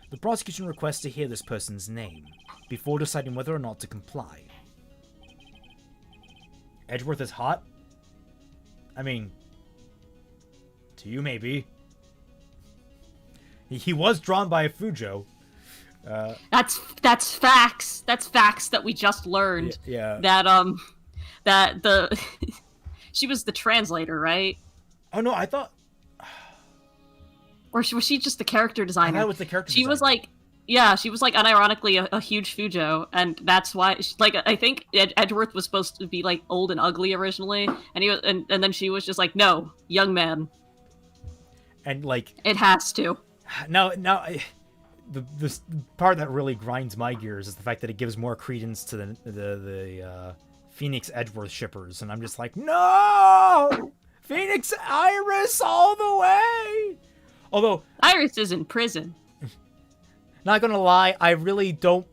The prosecution requests to hear this person's name before deciding whether or not to comply. Edgeworth is hot? I mean, to you maybe. He was drawn by a Fujo. That's facts. That's facts that we just learned. Yeah. That the she was the translator, right? Oh no, I thought. Or was she just the character designer? I thought it was the character She designer. was like, yeah, she was like unironically a huge Fujo, and that's why. Like, I think Edgeworth was supposed to be like old and ugly originally, and he was, and then she was just like, no, young man. And like, it has to. Now, the part that really grinds my gears is the fact that it gives more credence to the Phoenix Edgeworth shippers, and I'm just like, no, Phoenix Iris all the way. Although Iris is in prison. Not gonna lie, I really don't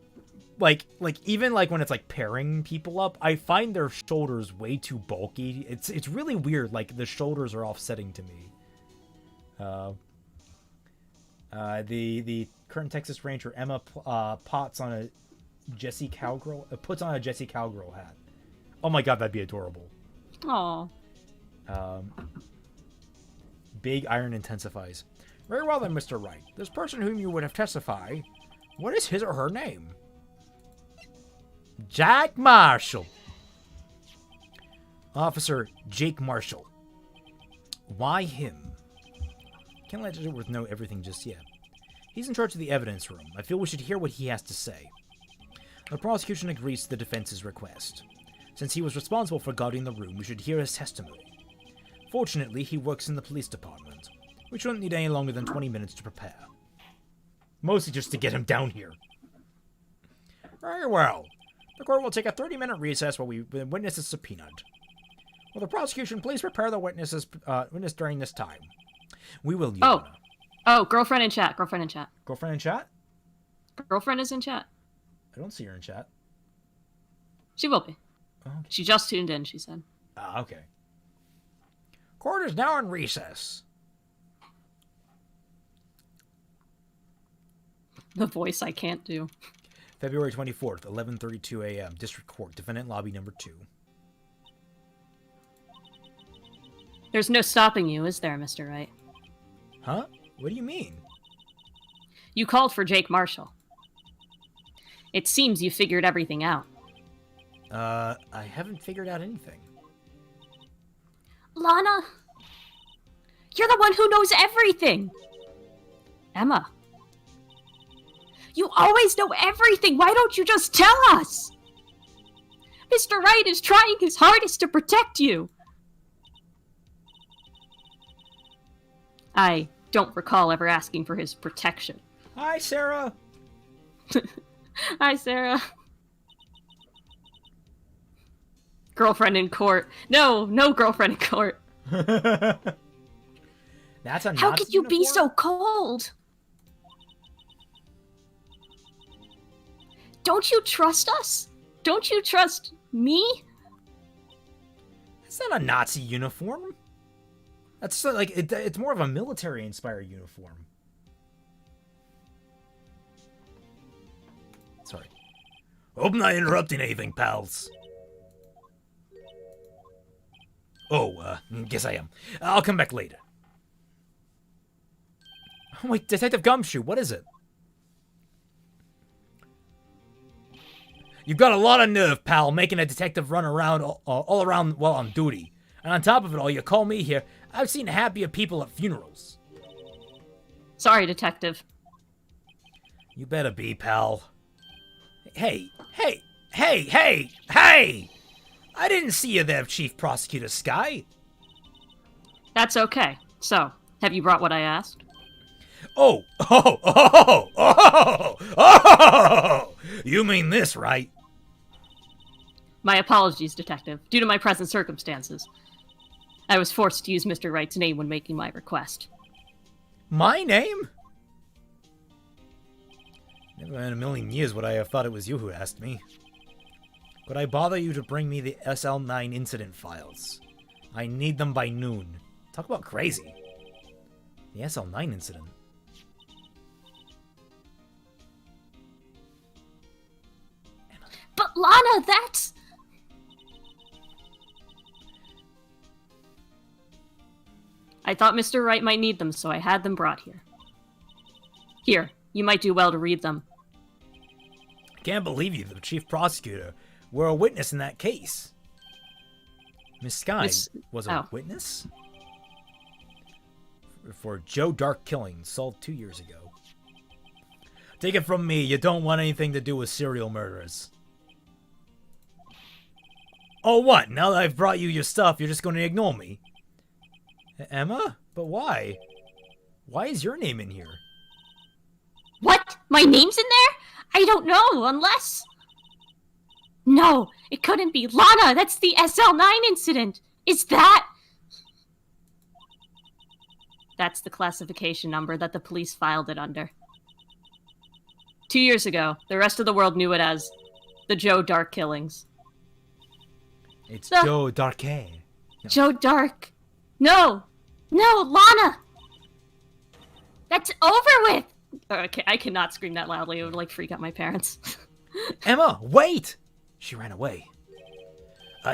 like even like when it's like pairing people up, I find their shoulders way too bulky. It's really weird. Like the shoulders are offsetting to me. The current Texas Ranger Emma puts on a Jesse Cowgirl hat. Oh my god, that'd be adorable. Aw. Big iron intensifies. Very well then, Mr. Wright. This person whom you would have testified, what is his or her name? Jack Marshall. Officer Jake Marshall. Why him? Can't let Edgeworth know everything just yet. He's in charge of the evidence room. I feel we should hear what he has to say. The prosecution agrees to the defense's request. Since he was responsible for guarding the room, we should hear his testimony. Fortunately, he works in the police department. We shouldn't need any longer than 20 minutes to prepare. Mostly just to get him down here. Very well. The court will take a 30-minute recess while the witness is subpoenaed. Will the prosecution please prepare the witness during this time? We will, Your Honor. Oh, girlfriend in chat. Girlfriend in chat. Girlfriend in chat? Girlfriend is in chat. I don't see her in chat. She will be. Oh, okay. She just tuned in, she said. Ah, okay. Court is now in recess. The voice I can't do. February 24th, 11:32 a.m. District Court, Defendant Lobby Number 2. There's no stopping you, is there, Mr. Wright? Huh? What do you mean? You called for Jake Marshall. It seems you figured everything out. I haven't figured out anything. Lana, you're the one who knows everything. Emma. You always know everything. Why don't you just tell us? Mr. Wright is trying his hardest to protect you. I don't recall ever asking for his protection. Hi, Sarah. Hi, Sarah. Girlfriend in court. No, no girlfriend in court. That's a How Nazi could you be uniform? so cold? Don't you trust us? Don't you trust me? It's not a Nazi uniform. That's like it's more of a military-inspired uniform. Sorry. Hope I'm not interrupting anything, pals. Oh, guess I am. I'll come back later. Oh, wait, Detective Gumshoe, what is it? You've got a lot of nerve, pal, making a detective run around all around while on duty. And on top of it all, you call me here. I've seen happier people at funerals. Sorry, detective. You better be, pal. Hey! I didn't see you there, Chief Prosecutor Sky. That's okay. So, have you brought what I asked? Oh! You mean this, right? My apologies, detective. Due to my present circumstances, I was forced to use Mr. Wright's name when making my request. My name? Never in a million years would I have thought it was you who asked me. Could I bother you to bring me the SL9 incident files? I need them by noon. Talk about crazy. The SL9 incident. But Lana, that's... I thought Mr. Wright might need them, so I had them brought here. Here, you might do well to read them. I can't believe you, the chief prosecutor, were a witness in that case. Miss Sky was a witness? For Joe Dark killing solved 2 years ago. Take it from me, you don't want anything to do with serial murderers. Oh, what? Now that I've brought you your stuff, you're just going to ignore me? Emma? But why? Why is your name in here? What? My name's in there? I don't know, unless... No, it couldn't be. Lana, that's the SL9 incident. Is that... That's the classification number that the police filed it under. 2 years ago, the rest of the world knew it as the Joe Dark killings. It's Joe Darkay. No. Joe Dark. No! No, Lana! That's over with! Okay, I cannot scream that loudly. It would, like, freak out my parents. Emma, wait! She ran away.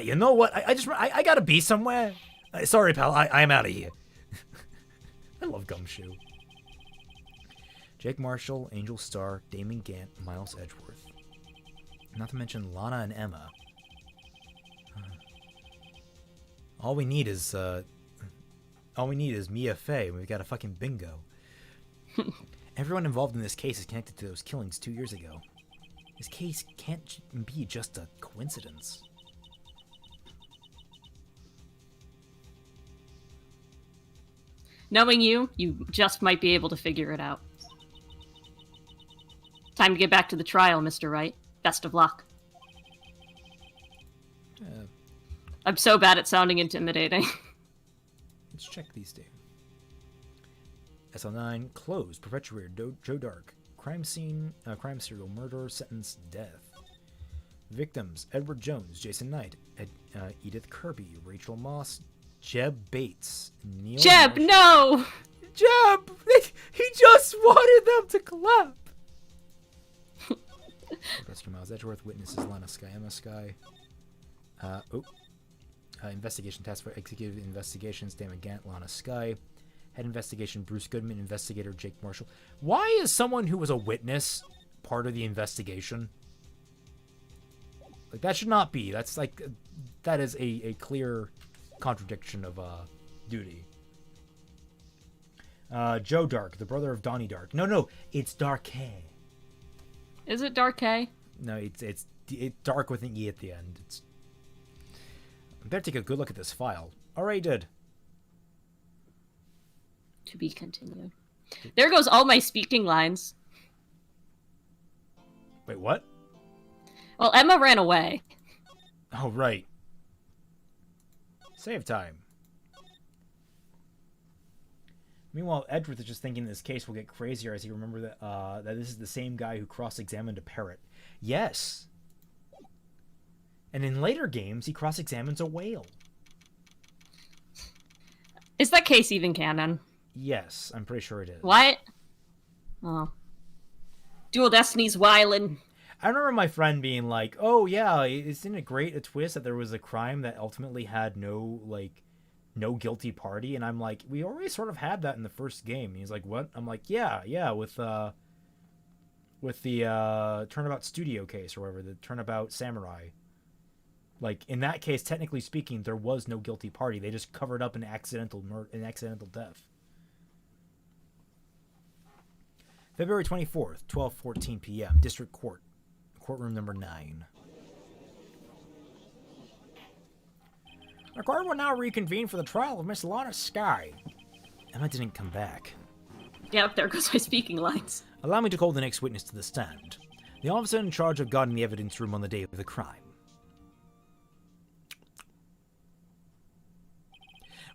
You know what? I gotta be somewhere. Sorry, pal. I'm out of here. I love Gumshoe. Jake Marshall, Angel Starr, Damon Gant, Miles Edgeworth. Not to mention Lana and Emma. All we need is Mia Fey, and we've got a fucking bingo. Everyone involved in this case is connected to those killings 2 years ago. This case can't be just a coincidence. Knowing you, you just might be able to figure it out. Time to get back to the trial, Mr. Wright. Best of luck. I'm so bad at sounding intimidating. Let's check these two. SL9 closed. Perpetrator Joe Dark. Crime scene. Crime serial murderer. Sentence death. Victims: Edward Jones, Jason Knight, Edith Kirby, Rachel Moss, Jeb Bates, Neil. Jeb, Marshall. no! Jeb! He just wanted them to clap! Professor Miles Edgeworth, witnesses Lana Sky, Emma Sky. Investigation Task Force, Executive Investigations, Damon Gant, Lana Sky. Head Investigation, Bruce Goodman, Investigator Jake Marshall. Why is someone who was a witness part of the investigation? Like, that should not be. That's like, that is a clear contradiction of duty. Joe Dark, the brother of Donnie Dark. No, it's Darkay. Is it Darkay? No, it's Dark with an E at the end. I better take a good look at this file. Already did. To be continued. There goes all my speaking lines. Wait, what? Well, Emma ran away. Oh, right. Save time. Meanwhile, Edgeworth is just thinking this case will get crazier as he remembers that this is the same guy who cross-examined a parrot. Yes. And in later games, he cross-examines a whale. Is that case even canon? Yes, I'm pretty sure it is. What? Oh. Dual Destinies Wyland. I remember my friend being like, oh yeah, isn't it great a twist that there was a crime that ultimately had no guilty party? And I'm like, we already sort of had that in the first game. And he's like, what? I'm like, yeah, with the Turnabout Studio case or whatever, the Turnabout Samurai. Like, in that case, technically speaking, there was no guilty party. They just covered up an accidental death. February 24th, 12:14 p.m., District Court, courtroom number 9. The court will now reconvene for the trial of Miss Lana Skye. Emma didn't come back. Yep, there goes my speaking lines. Allow me to call the next witness to the stand. The officer in charge of guarding the evidence room on the day of the crime.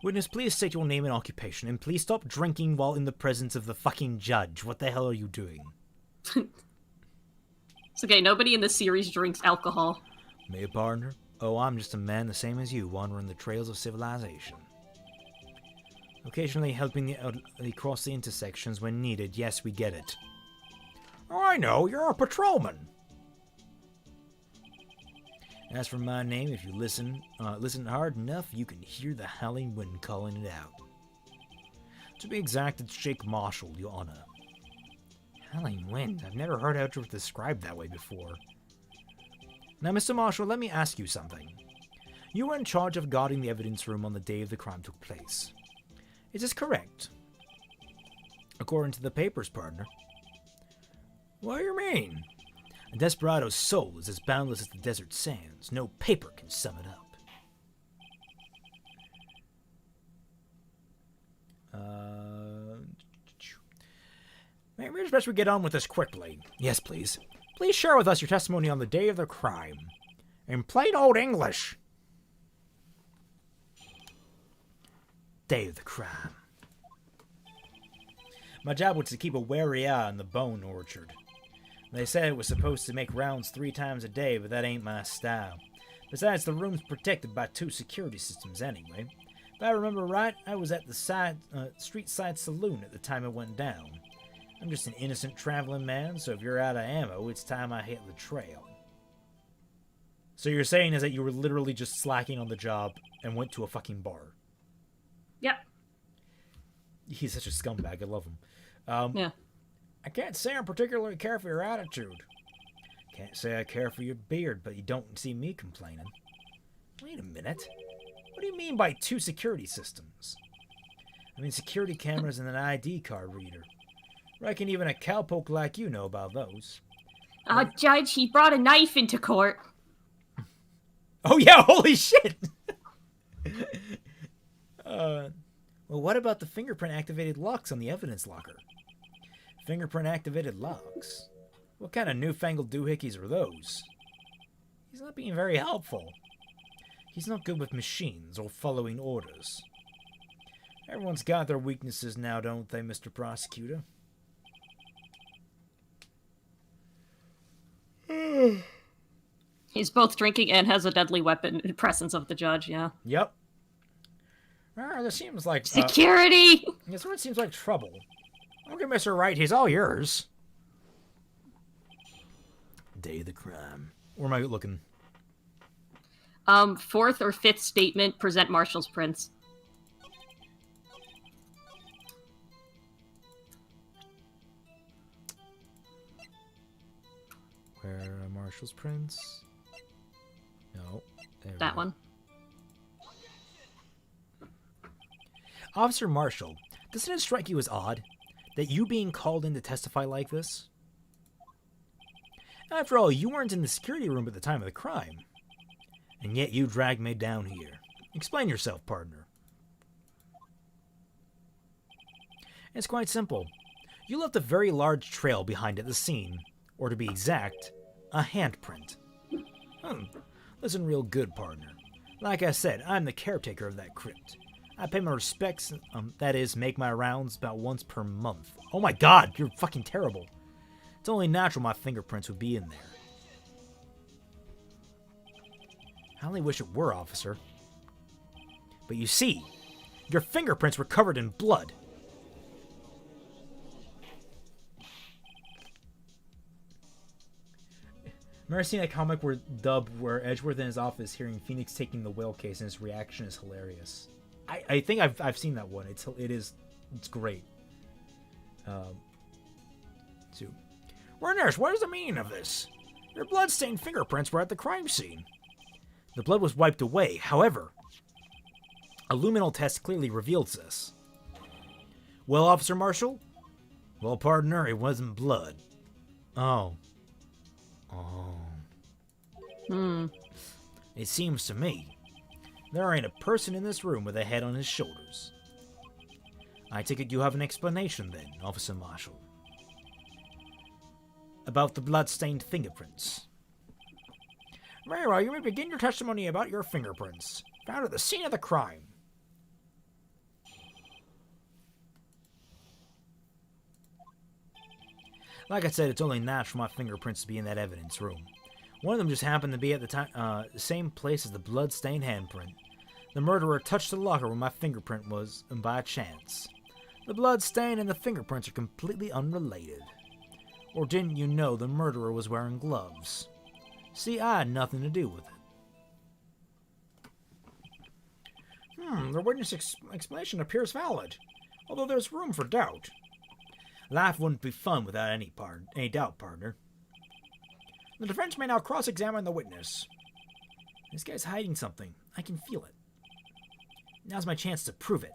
Witness, please state your name and occupation, and please stop drinking while in the presence of the fucking judge. What the hell are you doing? It's okay, nobody in this series drinks alcohol. Me, partner? Oh, I'm just a man the same as you, wandering the trails of civilization. Occasionally helping the elderly cross the intersections when needed. Yes, we get it. Oh, I know. You're a patrolman. As for my name, if you listen hard enough, you can hear the howling wind calling it out. To be exact, it's Jake Marshall, Your Honor. Howling wind? I've never heard Edgeworth described that way before. Now, Mr. Marshall, let me ask you something. You were in charge of guarding the evidence room on the day the crime took place. Is this correct? According to the papers, partner. What do you mean? A desperado's soul is as boundless as the desert sands. No paper can sum it up. Maybe it's best we get on with this quickly. Yes, please. Please share with us your testimony on the day of the crime. In plain old English. Day of the crime. My job was to keep a wary eye on the bone orchard. They said it was supposed to make rounds 3 times a day, but that ain't my style. Besides, the room's protected by 2 security systems anyway. If I remember right, I was at the street side saloon at the time it went down. I'm just an innocent traveling man, so if you're out of ammo, it's time I hit the trail. So you're saying is that you were literally just slacking on the job and went to a fucking bar? Yep. He's such a scumbag. I love him. Yeah. I can't say I particularly care for your attitude. Can't say I care for your beard, but you don't see me complaining. Wait a minute. What do you mean by 2 security systems? I mean security cameras and an ID card reader. Reckon even a cowpoke like you know about those. Judge, he brought a knife into court. Oh yeah, holy shit! Well, what about the fingerprint-activated locks on the evidence locker? Fingerprint-activated locks? What kind of newfangled doohickeys are those? He's not being very helpful. He's not good with machines or following orders. Everyone's got their weaknesses now, don't they, Mr. Prosecutor? He's both drinking and has a deadly weapon in presence of the judge, yeah. Yep. This seems like... Security! This one seems like trouble. Okay, Mr. Wright, he's all yours. Day of the crime. Where am I looking? 4th or 5th statement, present Marshall's prints. Where are Marshall's prints? No. That one. Officer Marshall, doesn't it strike you as odd that you being called in to testify like this? After all, you weren't in the security room at the time of the crime. And yet you dragged me down here. Explain yourself, partner. It's quite simple. You left a very large trail behind at the scene, or to be exact, a handprint. Listen real good, partner. Like I said, I'm the caretaker of that crypt. I pay my respects, that is, make my rounds about once per month. Oh my god, you're fucking terrible. It's only natural my fingerprints would be in there. I only wish it were, officer. But you see, your fingerprints were covered in blood. Remember seeing a comic where Edgeworth in his office hearing Phoenix taking the whale case and his reaction is hilarious. I think I've seen that one. It's great. Two. Nurse, what is the meaning of this? Your blood-stained fingerprints were at the crime scene. The blood was wiped away. However, a luminal test clearly reveals this. Well, Officer Marshall? Well, partner, it wasn't blood. Oh. It seems to me there ain't a person in this room with a head on his shoulders. I take it you have an explanation then, Officer Marshall. About the blood-stained fingerprints. Very well, you may begin your testimony about your fingerprints, found at the scene of the crime. Like I said, it's only natural for my fingerprints to be in that evidence room. One of them just happened to be at the same place as the blood-stained handprint. The murderer touched the locker where my fingerprint was, and by chance. The blood stain and the fingerprints are completely unrelated. Or didn't you know the murderer was wearing gloves? See, I had nothing to do with it. The witness explanation appears valid, although there's room for doubt. Life wouldn't be fun without any doubt, partner. The defense may now cross-examine the witness. This guy's hiding something. I can feel it. Now's my chance to prove it.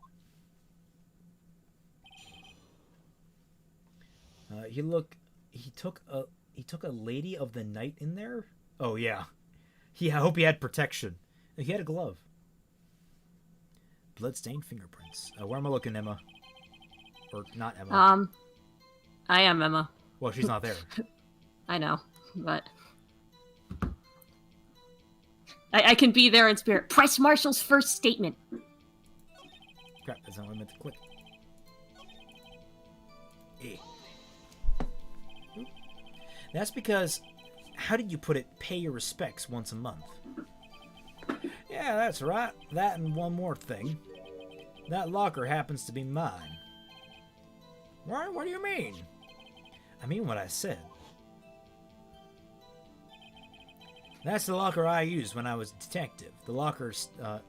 He took a lady of the night in there? Oh, yeah. I hope he had protection. He had a glove. Bloodstained fingerprints. Where am I looking, Emma? Or not Emma. I am Emma. Well, she's not there. I know, but I can be there in spirit. Press Marshall's first statement. Crap, that's not what I meant to click. That's because, how did you put it, pay your respects once a month? Yeah, that's right. That and one more thing. That locker happens to be mine. What do you mean? I mean what I said. That's the locker I used when I was a detective. The locker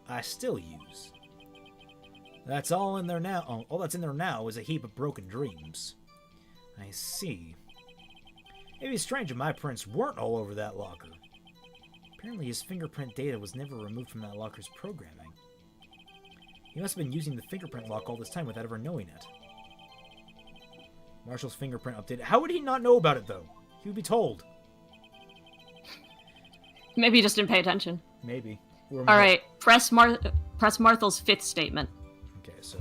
I still use. That's all in there now. All that's in there now is a heap of broken dreams. I see. It'd be strange if my prints weren't all over that locker. Apparently his fingerprint data was never removed from that locker's programming. He must have been using the fingerprint lock all this time without ever knowing it. Marshall's fingerprint updated. How would he not know about it, though? He would be told. Maybe he just didn't pay attention. Maybe. All right, press Marthel's fifth statement. Okay, so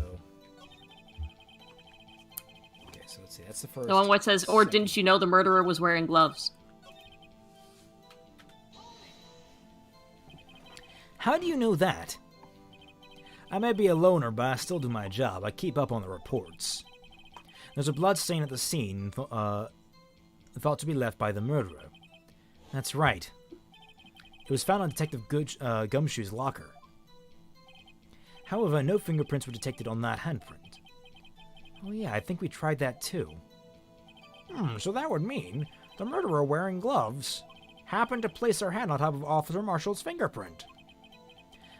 let's see. That's the first. The one where it says, "Or didn't you know the murderer was wearing gloves?" How do you know that? I may be a loner, but I still do my job. I keep up on the reports. There's a blood stain at the scene, thought to be left by the murderer. That's right. It was found on Detective Gumshoe's locker. However, no fingerprints were detected on that handprint. Oh yeah, I think we tried that too. So that would mean the murderer wearing gloves happened to place their hand on top of Officer Marshall's fingerprint.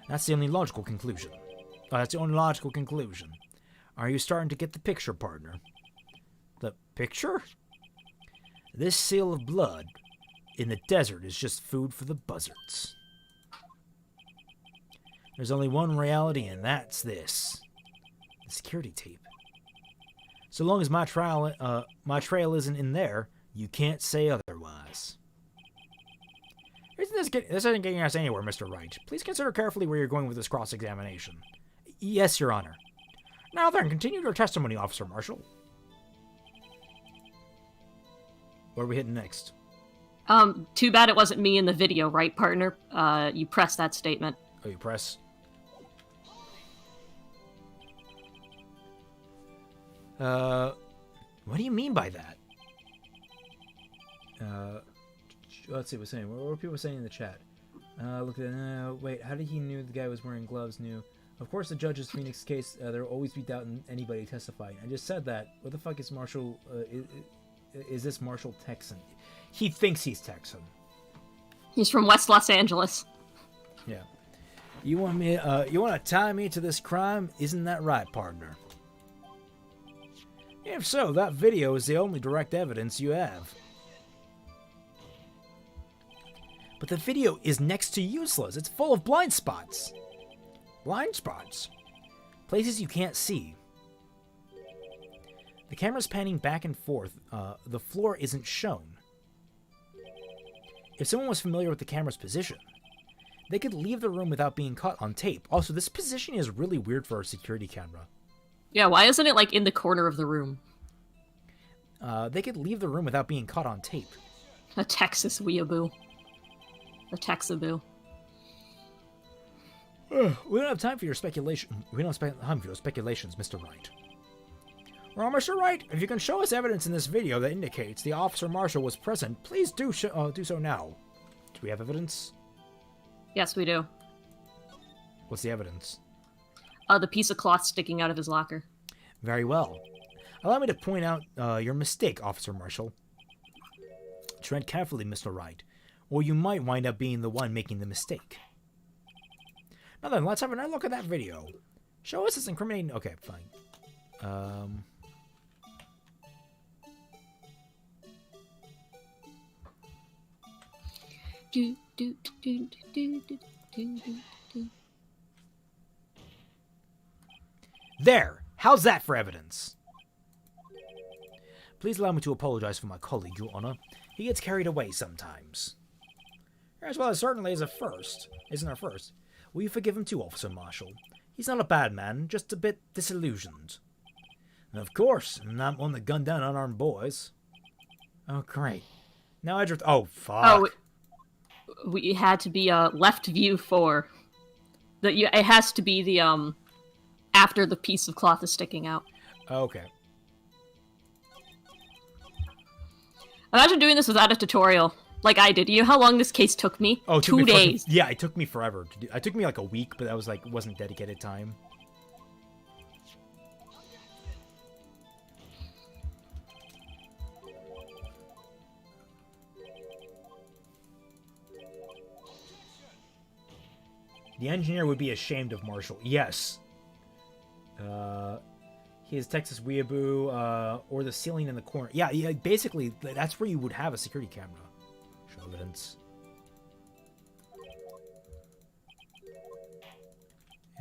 That's the only logical conclusion. Are you starting to get the picture, partner? The picture? This seal of blood in the desert is just food for the buzzards. There's only one reality, and that's this. The security tape. So long as my trail isn't in there, you can't say otherwise. This isn't getting us anywhere, Mr. Wright. Please consider carefully where you're going with this cross-examination. Yes, Your Honor. Now then, continue your testimony, Officer Marshall. Where are we hitting next? Too bad it wasn't me in the video, right, partner? You pressed that statement. Oh, you press. What do you mean by that? Let's see what's saying. What were people saying in the chat? Look at wait, how did he knew the guy was wearing gloves? Knew. Of course, the judge's Phoenix case, there will always be doubt in anybody testifying. I just said that. What the fuck is Marshall? Is this Marshall Texan? He thinks he's Texan. He's from West Los Angeles. Yeah. You want me? You want to tie me to this crime? Isn't that right, partner? If so, that video is the only direct evidence you have. But the video is next to useless. It's full of blind spots. Blind spots? Places you can't see. The camera's panning back and forth. The floor isn't shown. If someone was familiar with the camera's position, they could leave the room without being caught on tape. Also, this position is really weird for a security camera. Yeah, why isn't it, like, in the corner of the room? They could leave the room without being caught on tape. A Texas weeaboo. A Texaboo. We don't have time for your speculation. We don't have time for your speculations, Mr. Wright. Well, Mr. Wright, if you can show us evidence in this video that indicates the Officer Marshall was present, please do so now. Do we have evidence? Yes, we do. What's the evidence? The piece of cloth sticking out of his locker. Very well. Allow me to point out your mistake, Officer Marshall. Tread carefully, Mr. Wright, or you might wind up being the one making the mistake. Now then, let's have another look at that video. Show us this incriminating... Okay, fine. There! How's that for evidence? Please allow me to apologize for my colleague, Your Honor. He gets carried away sometimes. As well, it certainly is a first. Isn't a first. Will you forgive him too, Officer Marshall? He's not a bad man, just a bit disillusioned. And of course, I'm not one to gun down unarmed boys. Oh, great. Now Edgeworth... Oh, fuck. Oh, we had to be left view 4. It has to be the after the piece of cloth is sticking out. Okay. Imagine doing this without a tutorial, like I did. You know how long this case took me? Oh, 2 days. Yeah, it took me forever to do. It took me like a week, but that was like wasn't dedicated time. The engineer would be ashamed of Marshall. Yes. His Texas weeaboo, or the ceiling in the corner. Yeah, basically, that's where you would have a security camera. Show evidence.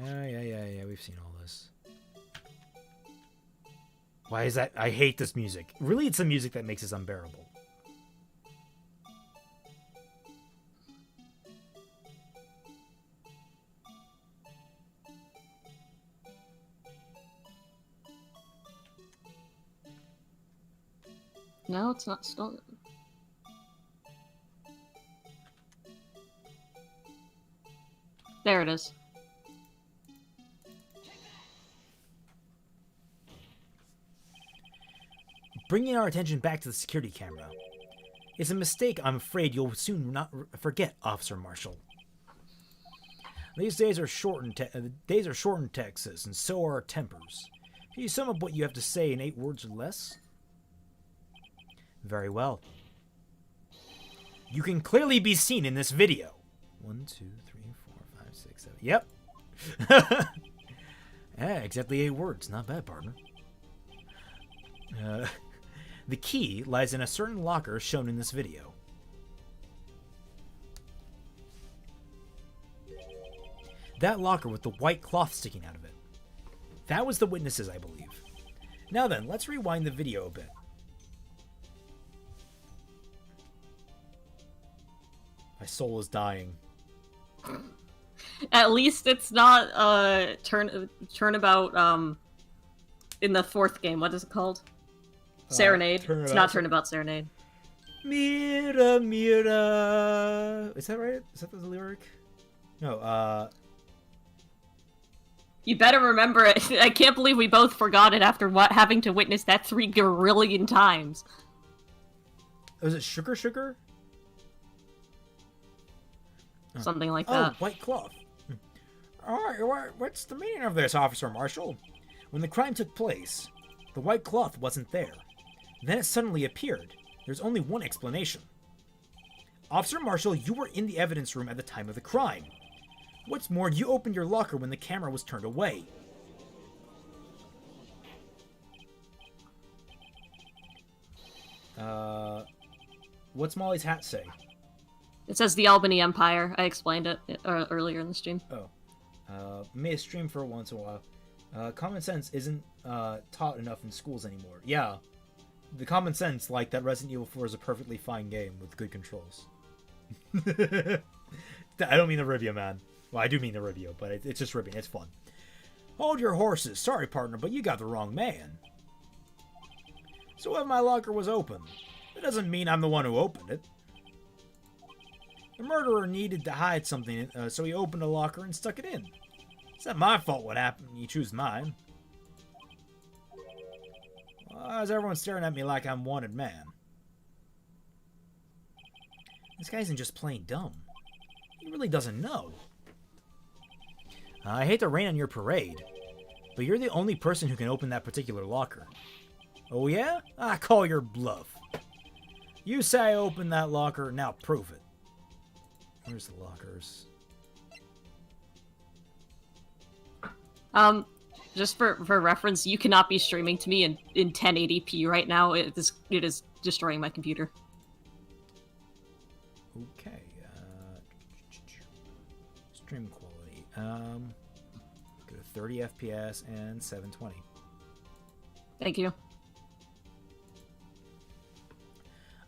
Yeah, we've seen all this. Why is that? I hate this music. Really, it's the music that makes this unbearable. No, it's not still. There it is. Bringing our attention back to the security camera. It's a mistake I'm afraid you'll soon not forget, Officer Marshall. These days are short in Texas, and so are our tempers. Can you sum up what you have to say in 8 words or less? Very well. You can clearly be seen in this video. 1, 2, 3, 4, 5, 6, 7. Yep. Exactly 8 words. Not bad, partner. The key lies in a certain locker shown in this video. That locker with the white cloth sticking out of it. That was the witnesses, I believe. Now then, let's rewind the video a bit. My soul is dying. At least it's not turnabout in the 4th game. What is it called? Serenade. It's not Turnabout Serenade. Mira, mira. Is that right? Is that the lyric? No, You better remember it. I can't believe we both forgot it after having to witness that 3 gazillion times. Was it sugar? Something like Oh, that. white cloth. All right, what's the meaning of this, Officer Marshall? When the crime took place, the white cloth wasn't there. Then it suddenly appeared. There's only one explanation. Officer Marshall, you were in the evidence room at the time of the crime. What's more, you opened your locker when the camera was turned away. What's Mollie's hat say? It says the Albany Empire. I explained it earlier in the stream. May a stream for once in a while. Common sense isn't taught enough in schools anymore. Yeah. The common sense, like that Resident Evil 4 is a perfectly fine game with good controls. I don't mean the review, man. Well, I do mean the review, but it's just ribbing. It's fun. Hold your horses. Sorry, partner, but you got the wrong man. So if my locker was open, it doesn't mean I'm the one who opened it. The murderer needed to hide something, so he opened a locker and stuck it in. It's not my fault what happened. You choose mine. Why is everyone staring at me like I'm wanted man? This guy isn't just plain dumb. He really doesn't know. I hate to rain on your parade, but you're the only person who can open that particular locker. Oh yeah? I call your bluff. You say I opened that locker, now prove it. Where's the lockers? Just for reference, you cannot be streaming to me in 1080p right now. It is destroying my computer. Okay. Stream quality. Go to 30 FPS and 720. Thank you.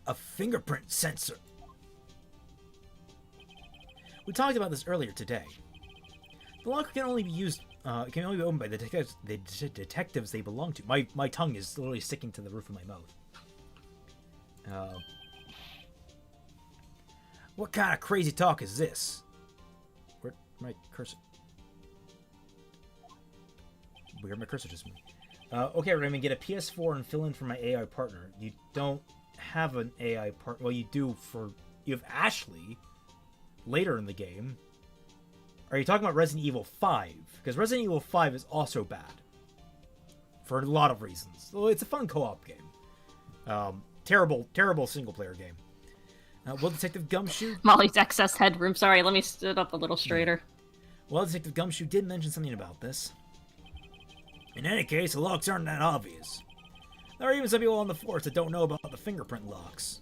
A fingerprint sensor. We talked about this earlier today. The locker can only be used. It can only be opened by the detectives they belong to. My tongue is literally sticking to the roof of my mouth. What kind of crazy talk is this? Where my cursor? Where my cursor just moved? Okay, Raymond, get a PS4 and fill in for my AI partner. You don't have an AI partner. Well, you do for you have Ashley later in the game. Are you talking about Resident Evil 5? Because Resident Evil 5 is also bad. For a lot of reasons. It's a fun co-op game. Terrible single-player game. Will Detective Gumshoe... Molly's excess headroom. Sorry, let me sit up a little straighter. Well, Detective Gumshoe did mention something about this. In any case, the locks aren't that obvious. There are even some people on the force that don't know about the fingerprint locks.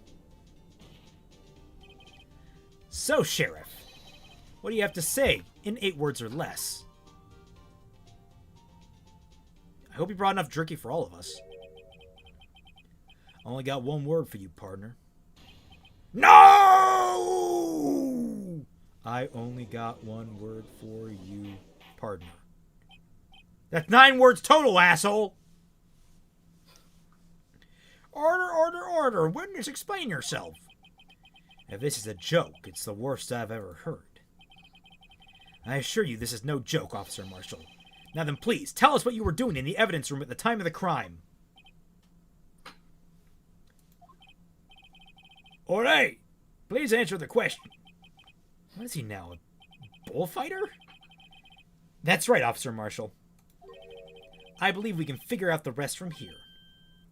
So, Sheriff, what do you have to say in 8 words or less? I hope you brought enough jerky for all of us. Only got one word for you, partner. No! I only got one word for you, partner. That's 9 words total, asshole! Order! Witness, explain yourself. If this is a joke, it's the worst I've ever heard. I assure you this is no joke, Officer Marshall. Now then, please, tell us what you were doing in the evidence room at the time of the crime. All right, please answer the question. What is he now, a bullfighter? That's right, Officer Marshall. I believe we can figure out the rest from here.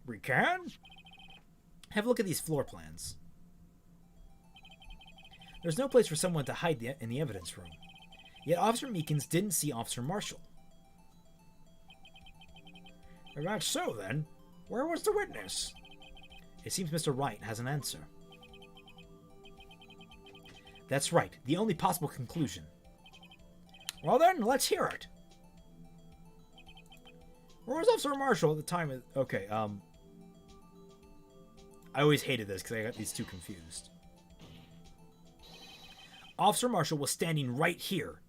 We can? Have a look at these floor plans. There's no place for someone to hide in the evidence room. Yet Officer Meekins didn't see Officer Marshall. If that's so, then, where was the witness? It seems Mr. Wright has an answer. That's right, the only possible conclusion. Well then, let's hear it. Where was Officer Marshall at the time of... Okay, I always hated this because I got these two confused. Officer Marshall was standing right here.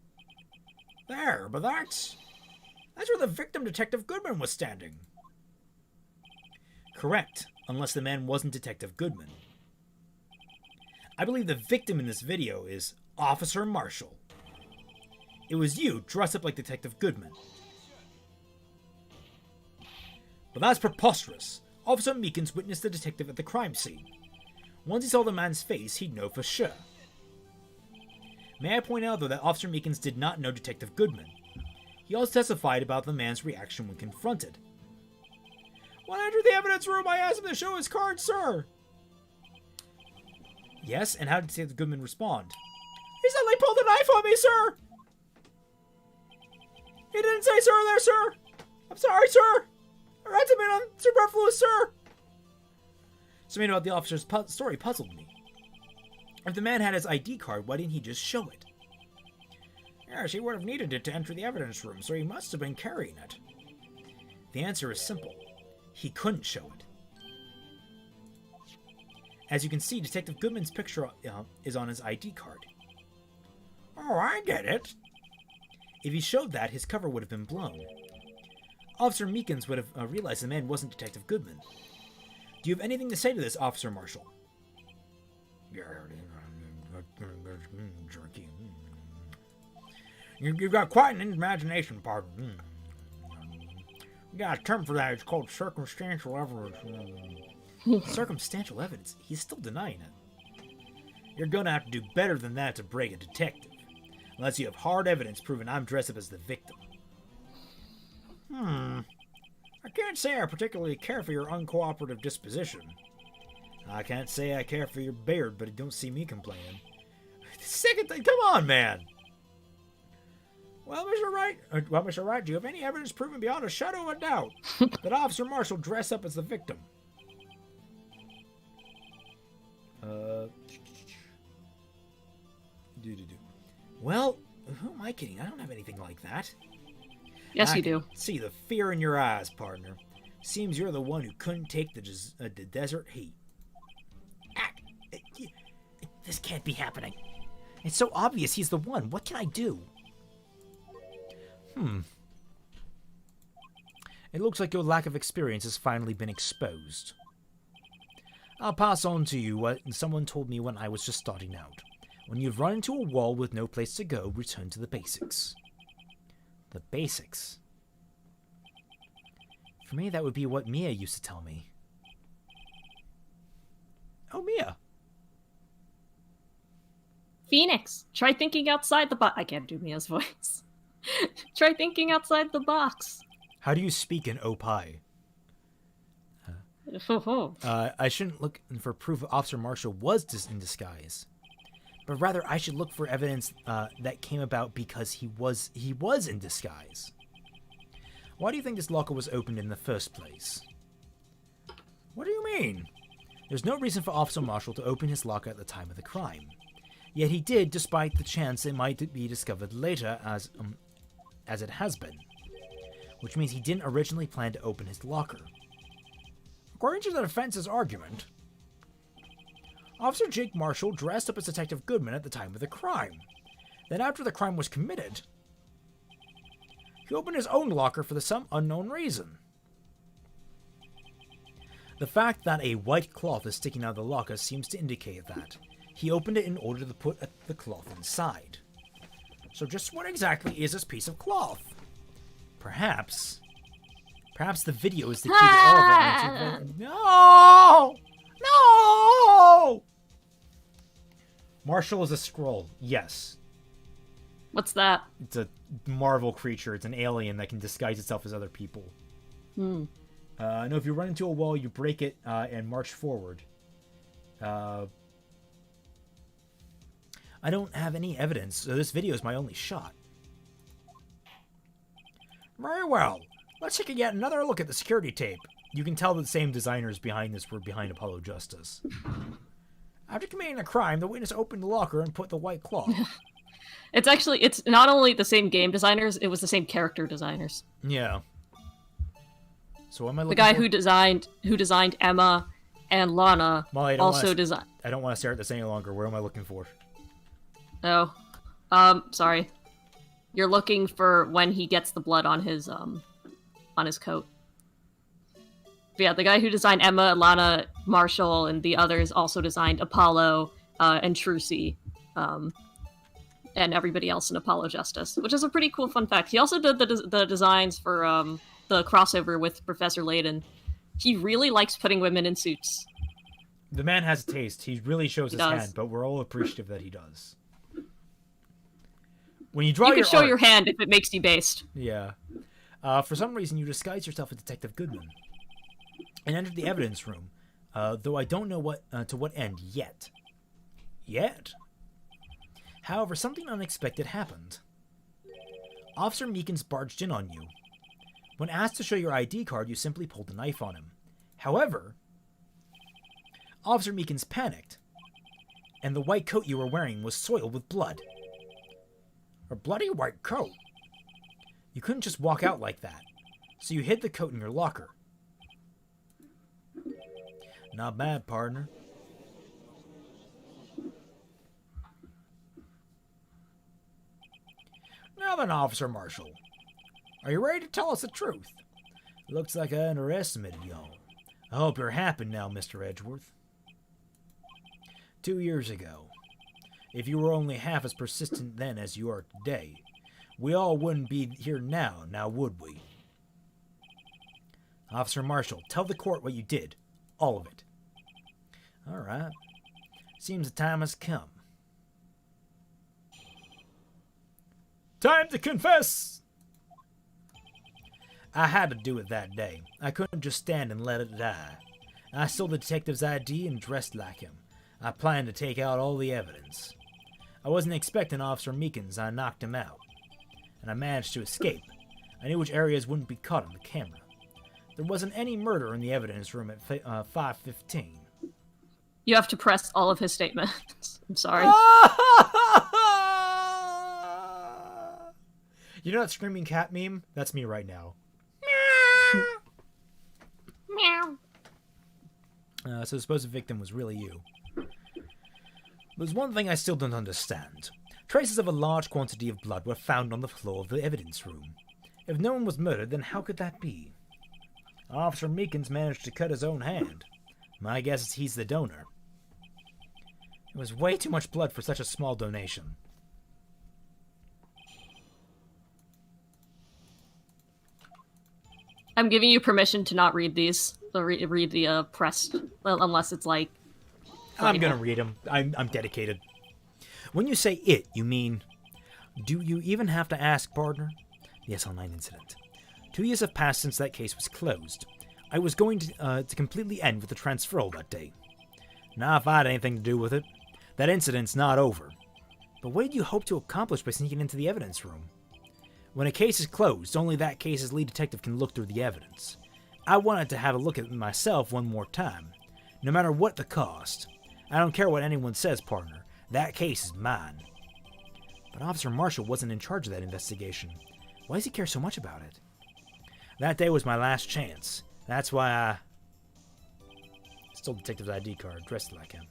There, but that's where the victim, Detective Goodman, was standing. Correct, unless the man wasn't Detective Goodman. I believe the victim in this video is Officer Marshall. It was you dressed up like Detective Goodman. But that's preposterous. Officer Meekins witnessed the detective at the crime scene. Once he saw the man's face, he'd know for sure. May I point out, though, that Officer Meekins did not know Detective Goodman. He also testified about the man's reaction when confronted. When I entered the evidence room, I asked him to show his card, sir. Yes, and how did Detective Goodman respond? He suddenly pulled a knife on me, sir! He didn't say sir there, sir! I'm sorry, sir! I read something on superfluous, sir! Something about the officer's story puzzled me. If the man had his ID card, why didn't he just show it? Yes, he would have needed it to enter the evidence room, so he must have been carrying it. The answer is simple. He couldn't show it. As you can see, Detective Goodman's picture is on his ID card. Oh, I get it. If he showed that, his cover would have been blown. Officer Meekins would have realized the man wasn't Detective Goodman. Do you have anything to say to this, Officer Marshall? Jerky. You've got quite an imagination, pardon. You got a term for that. It's called circumstantial evidence. Circumstantial evidence? He's still denying it. You're gonna have to do better than that to break a detective. Unless you have hard evidence proving I'm dressed up as the victim. I can't say I particularly care for your uncooperative disposition. I can't say I care for your beard, but don't see me complaining. Second thing, come on, man! Well, Mr. Wright, do you have any evidence proving beyond a shadow of a doubt that Officer Marshall dressed up as the victim? Well, who am I kidding? I don't have anything like that. Yes, you do. See the fear in your eyes, partner. Seems you're the one who couldn't take the desert heat. This can't be happening. It's so obvious he's the one. What can I do? It looks like your lack of experience has finally been exposed. I'll pass on to you what someone told me when I was just starting out. When you've run into a wall with no place to go, return to the basics. The basics? For me, that would be what Mia used to tell me. Oh, Mia. Phoenix, try thinking outside the box. I can't do Mia's voice. Try thinking outside the box. How do you speak in Opie? I shouldn't look for proof Officer Marshall was in disguise, but rather I should look for evidence that came about because he was in disguise. Why do you think this locker was opened in the first place? What do you mean? There's no reason for Officer Marshall to open his locker at the time of the crime. Yet he did, despite the chance it might be discovered later as it has been. Which means he didn't originally plan to open his locker. According to the defense's argument, Officer Jake Marshall dressed up as Detective Goodman at the time of the crime. Then after the crime was committed, he opened his own locker for some unknown reason. The fact that a white cloth is sticking out of the locker seems to indicate that he opened it in order to put the cloth inside. So just what exactly is this piece of cloth? Perhaps the video is the key to all of it. No! No! Marshall is a scroll. Yes. What's that? It's a Marvel creature. It's an alien that can disguise itself as other people. No, if you run into a wall, you break it and march forward. I don't have any evidence, so this video is my only shot. Very well. Let's take yet another look at the security tape. You can tell that the same designers behind this were behind Apollo Justice. After committing a crime, the witness opened the locker and put the white cloth. It's not only the same game designers, it was the same character designers. Yeah. So what am I looking The guy for? who designed Emma and Lana Molly, also designed. I don't want to stare at this any longer. Where am I looking for? Oh. Sorry. You're looking for when he gets the blood on his coat. But yeah, the guy who designed Emma, Lana, Marshall, and the others also designed Apollo and Trucy, and everybody else in Apollo Justice, which is a pretty cool fun fact. He also did the designs for the crossover with Professor Layton. He really likes putting women in suits. The man has a taste. He really shows He his does. hand, but we're all appreciative that he does. When you draw You your can show art, your hand if it makes you based. yeah. For some reason, you disguise yourself as Detective Goodman and enter the evidence room, though I don't know to what end yet. Yet? However, something unexpected happened. Officer Meekins barged in on you. When asked to show your ID card, you simply pulled a knife on him. However, Officer Meekins panicked, and the white coat you were wearing was soiled with blood. A bloody white coat? You couldn't just walk out like that, so you hid the coat in your locker. Not bad, partner. Now then, Officer Marshall, are you ready to tell us the truth? Looks like I underestimated y'all. I hope you're happy now, Mr. Edgeworth. 2 years ago, if you were only half as persistent then as you are today, we all wouldn't be here now would we? Officer Marshall, tell the court what you did. All of it. All right. Seems the time has come. Time to confess! I had to do it that day. I couldn't just stand and let it die. I stole the detective's ID and dressed like him. I planned to take out all the evidence. I wasn't expecting Officer Meekins. I knocked him out. And I managed to escape. I knew which areas wouldn't be caught on the camera. There wasn't any murder in the evidence room at 5:15. You have to press all of his statements. I'm sorry. You know that screaming cat meme? That's me right now. Meow. So the supposed victim was really you. There's one thing I still don't understand. Traces of a large quantity of blood were found on the floor of the evidence room. If no one was murdered, then how could that be? Officer Meekins managed to cut his own hand. My guess is he's the donor. It was way too much blood for such a small donation. I'm giving you permission to not read these. Read the press, well, unless it's like. I'm gonna read them. I'm dedicated. When you say it, you mean... Do you even have to ask, partner? The SL9 incident. 2 years have passed since that case was closed. I was going to completely end with the transferal that day. Now, if I had anything to do with it, that incident's not over. But what did you hope to accomplish by sneaking into the evidence room? When a case is closed, only that case's lead detective can look through the evidence. I wanted to have a look at it myself one more time, no matter what the cost. I don't care what anyone says, partner. That case is mine. But Officer Marshall wasn't in charge of that investigation. Why does he care so much about it? That day was my last chance. That's why I stole Detective's ID card, dressed like him.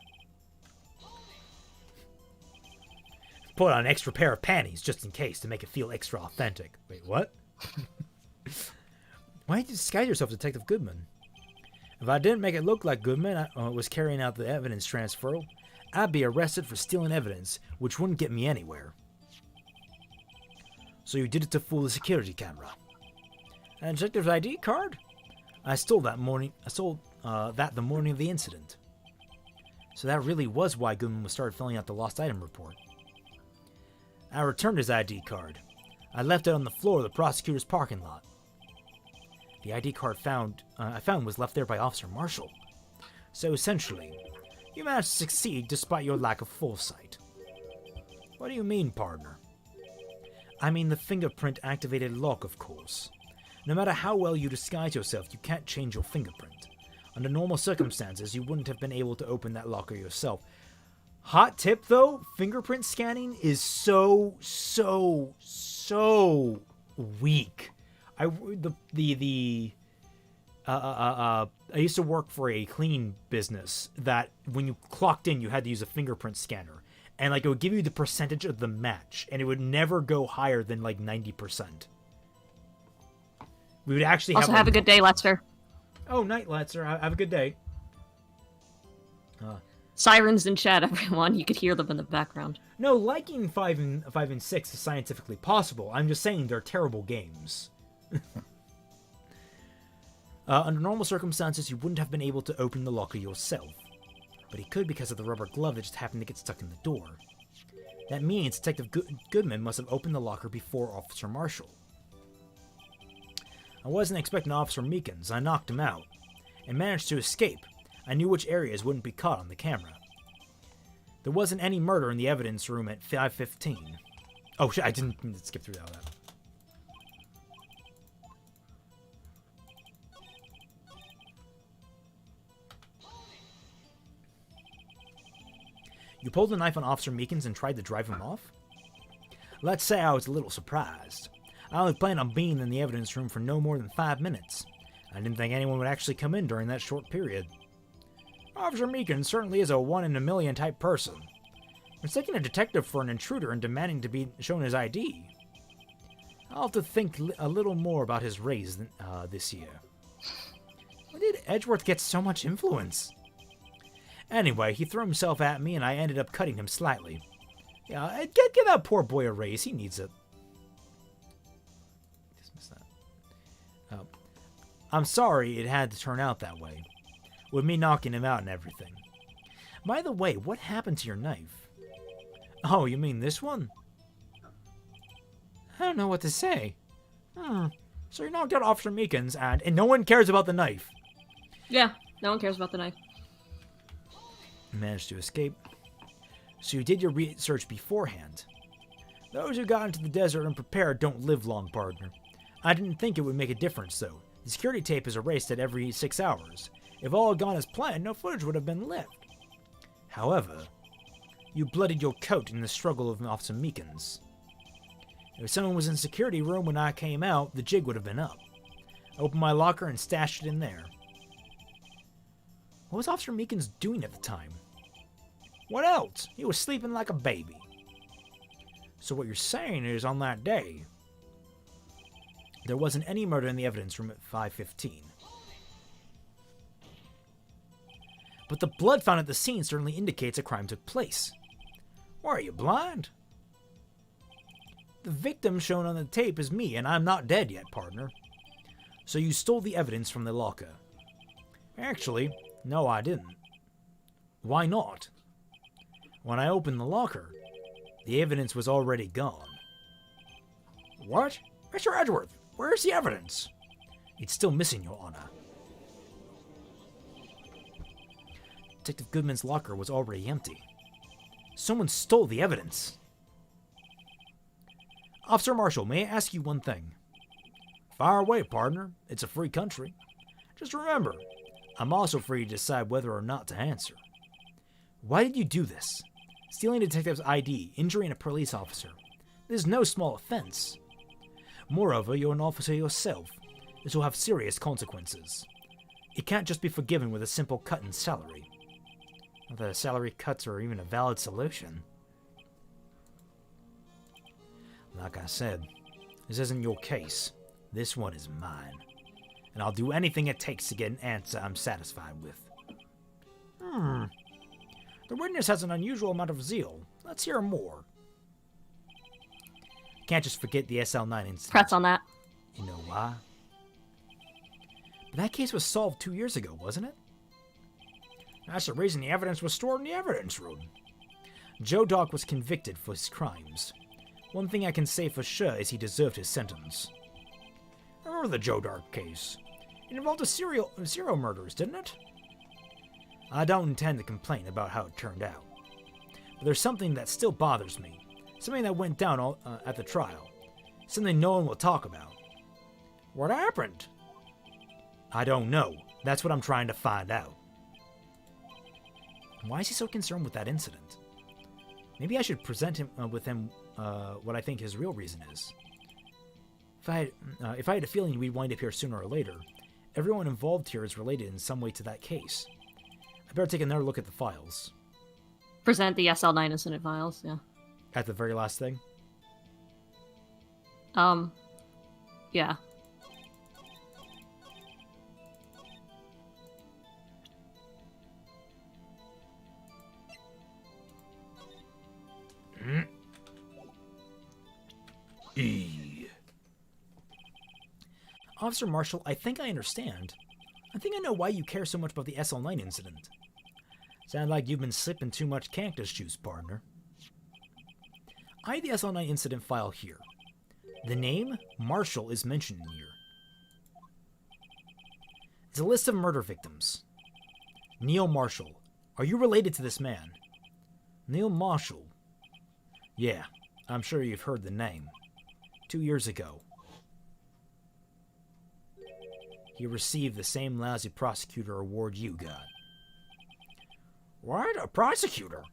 Put on an extra pair of panties, just in case, to make it feel extra authentic. Wait, what? Why did you disguise yourself, Detective Goodman? If I didn't make it look like Goodman was carrying out the evidence transferal, I'd be arrested for stealing evidence, which wouldn't get me anywhere. So you did it to fool the security camera. And Detective's ID card? I stole that the morning of the incident. So that really was why Goodman started filling out the lost item report. I returned his ID card. I left it on the floor of the prosecutor's parking lot. The ID card I found was left there by Officer Marshall. So essentially, you managed to succeed despite your lack of foresight. What do you mean, partner? I mean the fingerprint-activated lock, of course. No matter how well you disguise yourself, you can't change your fingerprint. Under normal circumstances, you wouldn't have been able to open that locker yourself. Hot tip, though, fingerprint scanning is so weak. I used to work for a cleaning business that when you clocked in, you had to use a fingerprint scanner. And, like, it would give you the percentage of the match, and it would never go higher than, like, 90%. We would actually Also, have a good day, Lester. Oh, night, Letzer. Have a good day. Sirens in chat, everyone. You could hear them in the background. No, liking 5 and 6 is scientifically possible. I'm just saying they're terrible games. Under normal circumstances, you wouldn't have been able to open the locker yourself. But he could because of the rubber glove that just happened to get stuck in the door. That means Detective Goodman must have opened the locker before Officer Marshall. I wasn't expecting Officer Meekins. I knocked him out and managed to escape. I knew which areas wouldn't be caught on the camera. There wasn't any murder in the evidence room at 5:15. Oh shit, I didn't mean to skip through all that. You pulled a knife on Officer Meekins and tried to drive him off? Let's say I was a little surprised. I only planned on being in the evidence room for no more than 5 minutes. I didn't think anyone would actually come in during that short period. Officer Meekins certainly is a one-in-a-million type person. Mistaking a detective for an intruder and demanding to be shown his ID. I'll have to think a little more about his raise this year. Why did Edgeworth get so much influence? Anyway, he threw himself at me and I ended up cutting him slightly. Yeah, get that poor boy a raise. He needs it. Dismiss that. I'm sorry it had to turn out that way. With me knocking him out and everything. By the way, what happened to your knife? Oh, you mean this one? I don't know what to say. So you knocked out Officer Meekins and no one cares about the knife. Yeah, no one cares about the knife. You managed to escape. So you did your research beforehand. Those who got into the desert unprepared don't live long, partner. I didn't think it would make a difference, though. The security tape is erased at every 6 hours. If all had gone as planned, no footage would have been left. However, you bloodied your coat in the struggle with Officer Meekins. If someone was in the security room when I came out, the jig would have been up. I opened my locker and stashed it in there. What was Officer Meekins doing at the time? What else? He was sleeping like a baby. So what you're saying is on that day, there wasn't any murder in the evidence room at 5:15. But the blood found at the scene certainly indicates a crime took place. Why, are you blind? The victim shown on the tape is me, and I'm not dead yet, partner. So you stole the evidence from the locker. Actually, no, I didn't. Why not? When I opened the locker, the evidence was already gone. What? Mr. Edgeworth, where's the evidence? It's still missing, Your Honor. Detective Goodman's locker was already empty. Someone stole the evidence. Officer Marshall, may I ask you one thing? Fire away, partner. It's a free country. Just remember, I'm also free to decide whether or not to answer. Why did you do this? Stealing a detective's ID, injuring a police officer. This is no small offense. Moreover, you're an officer yourself. This will have serious consequences. It can't just be forgiven with a simple cut in salary. Not that salary cuts are even a valid solution. Like I said, this isn't your case. This one is mine. And I'll do anything it takes to get an answer I'm satisfied with. The witness has an unusual amount of zeal. Let's hear more. Can't just forget the SL9 incident. Press on that. You know why? But that case was solved 2 years ago, wasn't it? That's the reason the evidence was stored in the evidence room. Joe Dock was convicted for his crimes. One thing I can say for sure is he deserved his sentence. I remember the Joe Dock case. It involved a serial murders, didn't it? I don't intend to complain about how it turned out. But there's something that still bothers me. Something that went down at the trial. Something no one will talk about. What happened? I don't know. That's what I'm trying to find out. Why is he so concerned with that incident? Maybe I should present him what I think his real reason is. If I had a feeling we'd wind up here sooner or later, everyone involved here is related in some way to that case. I better take another look at the files. Present the SL9 incident files, yeah. At the very last thing? Yeah. Officer Marshall, I think I understand. I think I know why you care so much about the SL9 incident. Sound like you've been sipping too much cactus juice, partner. I have the SL9 incident file here. The name, Marshall, is mentioned in here. It's a list of murder victims. Neil Marshall. Are you related to this man? Neil Marshall. Yeah, I'm sure you've heard the name. 2 years ago, he received the same lousy prosecutor award you got. What? A prosecutor?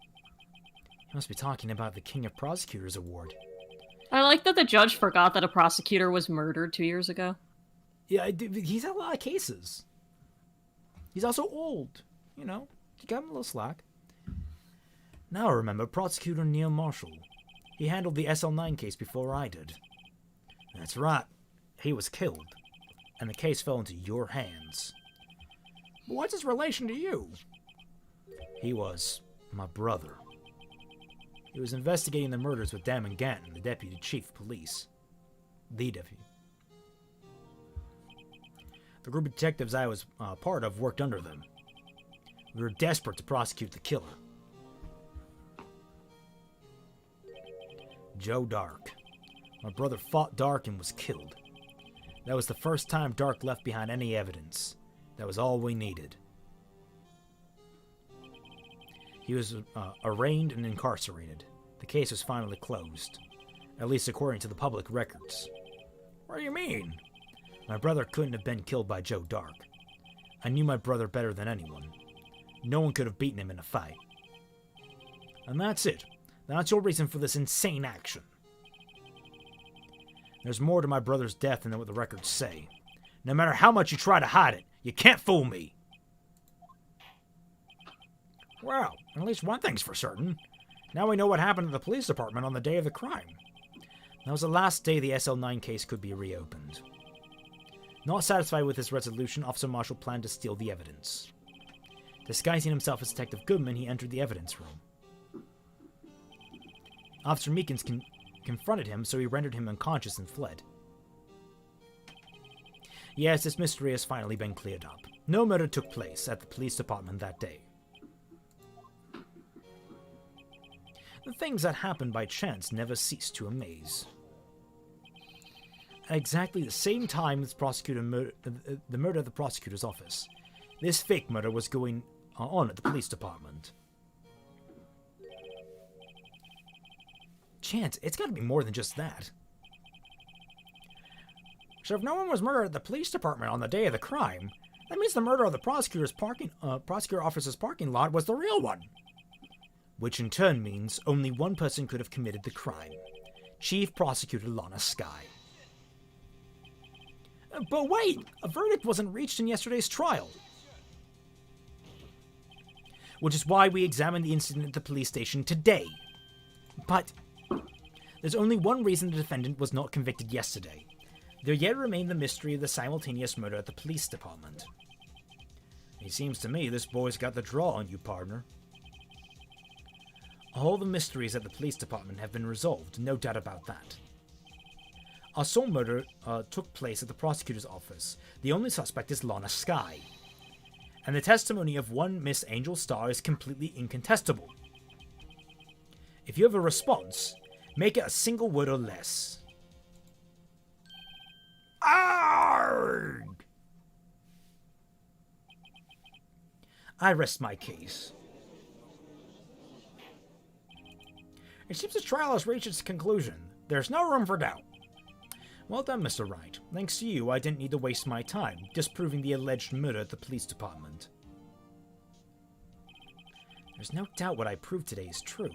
He must be talking about the King of Prosecutors award. I like that the judge forgot that a prosecutor was murdered 2 years ago. Yeah, he's had a lot of cases. He's also old. You know, you got him a little slack. Now I remember Prosecutor Neil Marshall. He handled the SL9 case before I did. That's right. He was killed, and the case fell into your hands. But what's his relation to you? He was my brother. He was investigating the murders with Damon Ganton, the deputy chief of police. The deputy. The group of detectives I was part of worked under them. We were desperate to prosecute the killer. Joe Dark. My brother fought Dark and was killed. That was the first time Dark left behind any evidence. That was all we needed. He was arraigned and incarcerated. The case was finally closed, at least according to the public records. What do you mean? My brother couldn't have been killed by Joe Dark. I knew my brother better than anyone. No one could have beaten him in a fight. And that's it. That's your reason for this insane action. There's more to my brother's death than what the records say. No matter how much you try to hide it, you can't fool me. Well, at least one thing's for certain. Now we know what happened at the police department on the day of the crime. That was the last day the SL9 case could be reopened. Not satisfied with this resolution, Officer Marshall planned to steal the evidence. Disguising himself as Detective Goodman, he entered the evidence room. Officer Meekins confronted him, so he rendered him unconscious and fled. Yes, this mystery has finally been cleared up. No murder took place at the police department that day. The things that happened by chance never cease to amaze. At exactly the same time as the murder at the prosecutor's office, this fake murder was going on at the police department. Chance, it's got to be more than just that. So if no one was murdered at the police department on the day of the crime, that means the murder of the prosecutor officer's parking lot was the real one. Which in turn means only one person could have committed the crime. Chief Prosecutor Lana Skye. But wait! A verdict wasn't reached in yesterday's trial. Which is why we examined the incident at the police station today. But there's only one reason the defendant was not convicted yesterday. There yet remained the mystery of the simultaneous murder at the police department. It seems to me this boy's got the draw on you, partner. All the mysteries at the police department have been resolved, no doubt about that. Our sole murder took place at the prosecutor's office. The only suspect is Lana Skye. And the testimony of one Miss Angel Starr is completely incontestable. If you have a response, make it a single word or less. Arrgh! I rest my case. It seems the trial has reached its conclusion. There's no room for doubt. Well done, Mr. Wright. Thanks to you, I didn't need to waste my time disproving the alleged murder at the police department. There's no doubt what I proved today is true.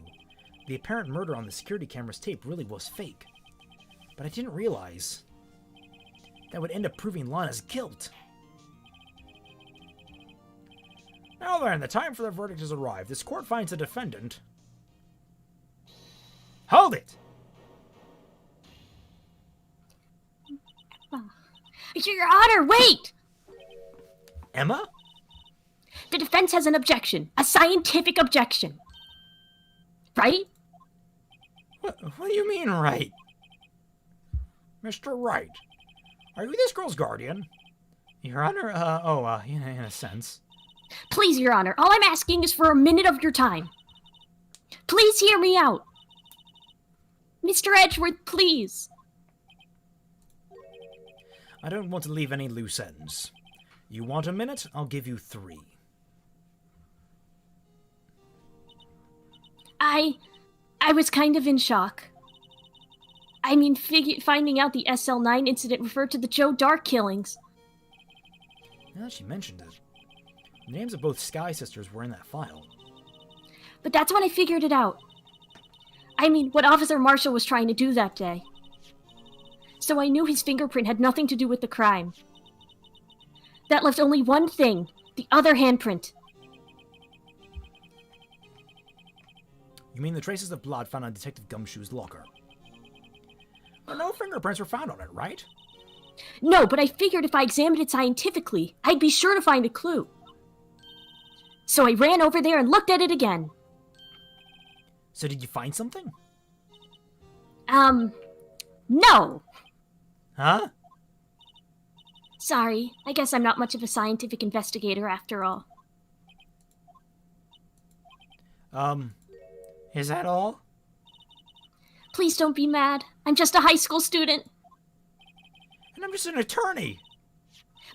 The apparent murder on the security camera's tape really was fake. But I didn't realize that would end up proving Lana's guilt. Now then, the time for the verdict has arrived. This court finds the defendant... Hold it! Your Honor, wait! Emma? The defense has an objection. A scientific objection. Right? What do you mean, right? Mr. Wright, are you this girl's guardian? Your Honor, in a sense. Please, Your Honor, all I'm asking is for a minute of your time. Please hear me out. Mr. Edgeworth, please. I don't want to leave any loose ends. You want a minute? I'll give you 3. I was kind of in shock. I mean, finding out the SL9 incident referred to the Joe Dark killings. Now she mentioned it. The names of both Sky Sisters were in that file. But that's when I figured it out. I mean, what Officer Marshall was trying to do that day. So I knew his fingerprint had nothing to do with the crime. That left only one thing, the other handprint. You mean the traces of blood found on Detective Gumshoe's locker? Well, no fingerprints were found on it, right? No, but I figured if I examined it scientifically, I'd be sure to find a clue. So I ran over there and looked at it again. So did you find something? No. Huh? Sorry, I guess I'm not much of a scientific investigator after all. Is that all? Please don't be mad. I'm just a high school student. And I'm just an attorney.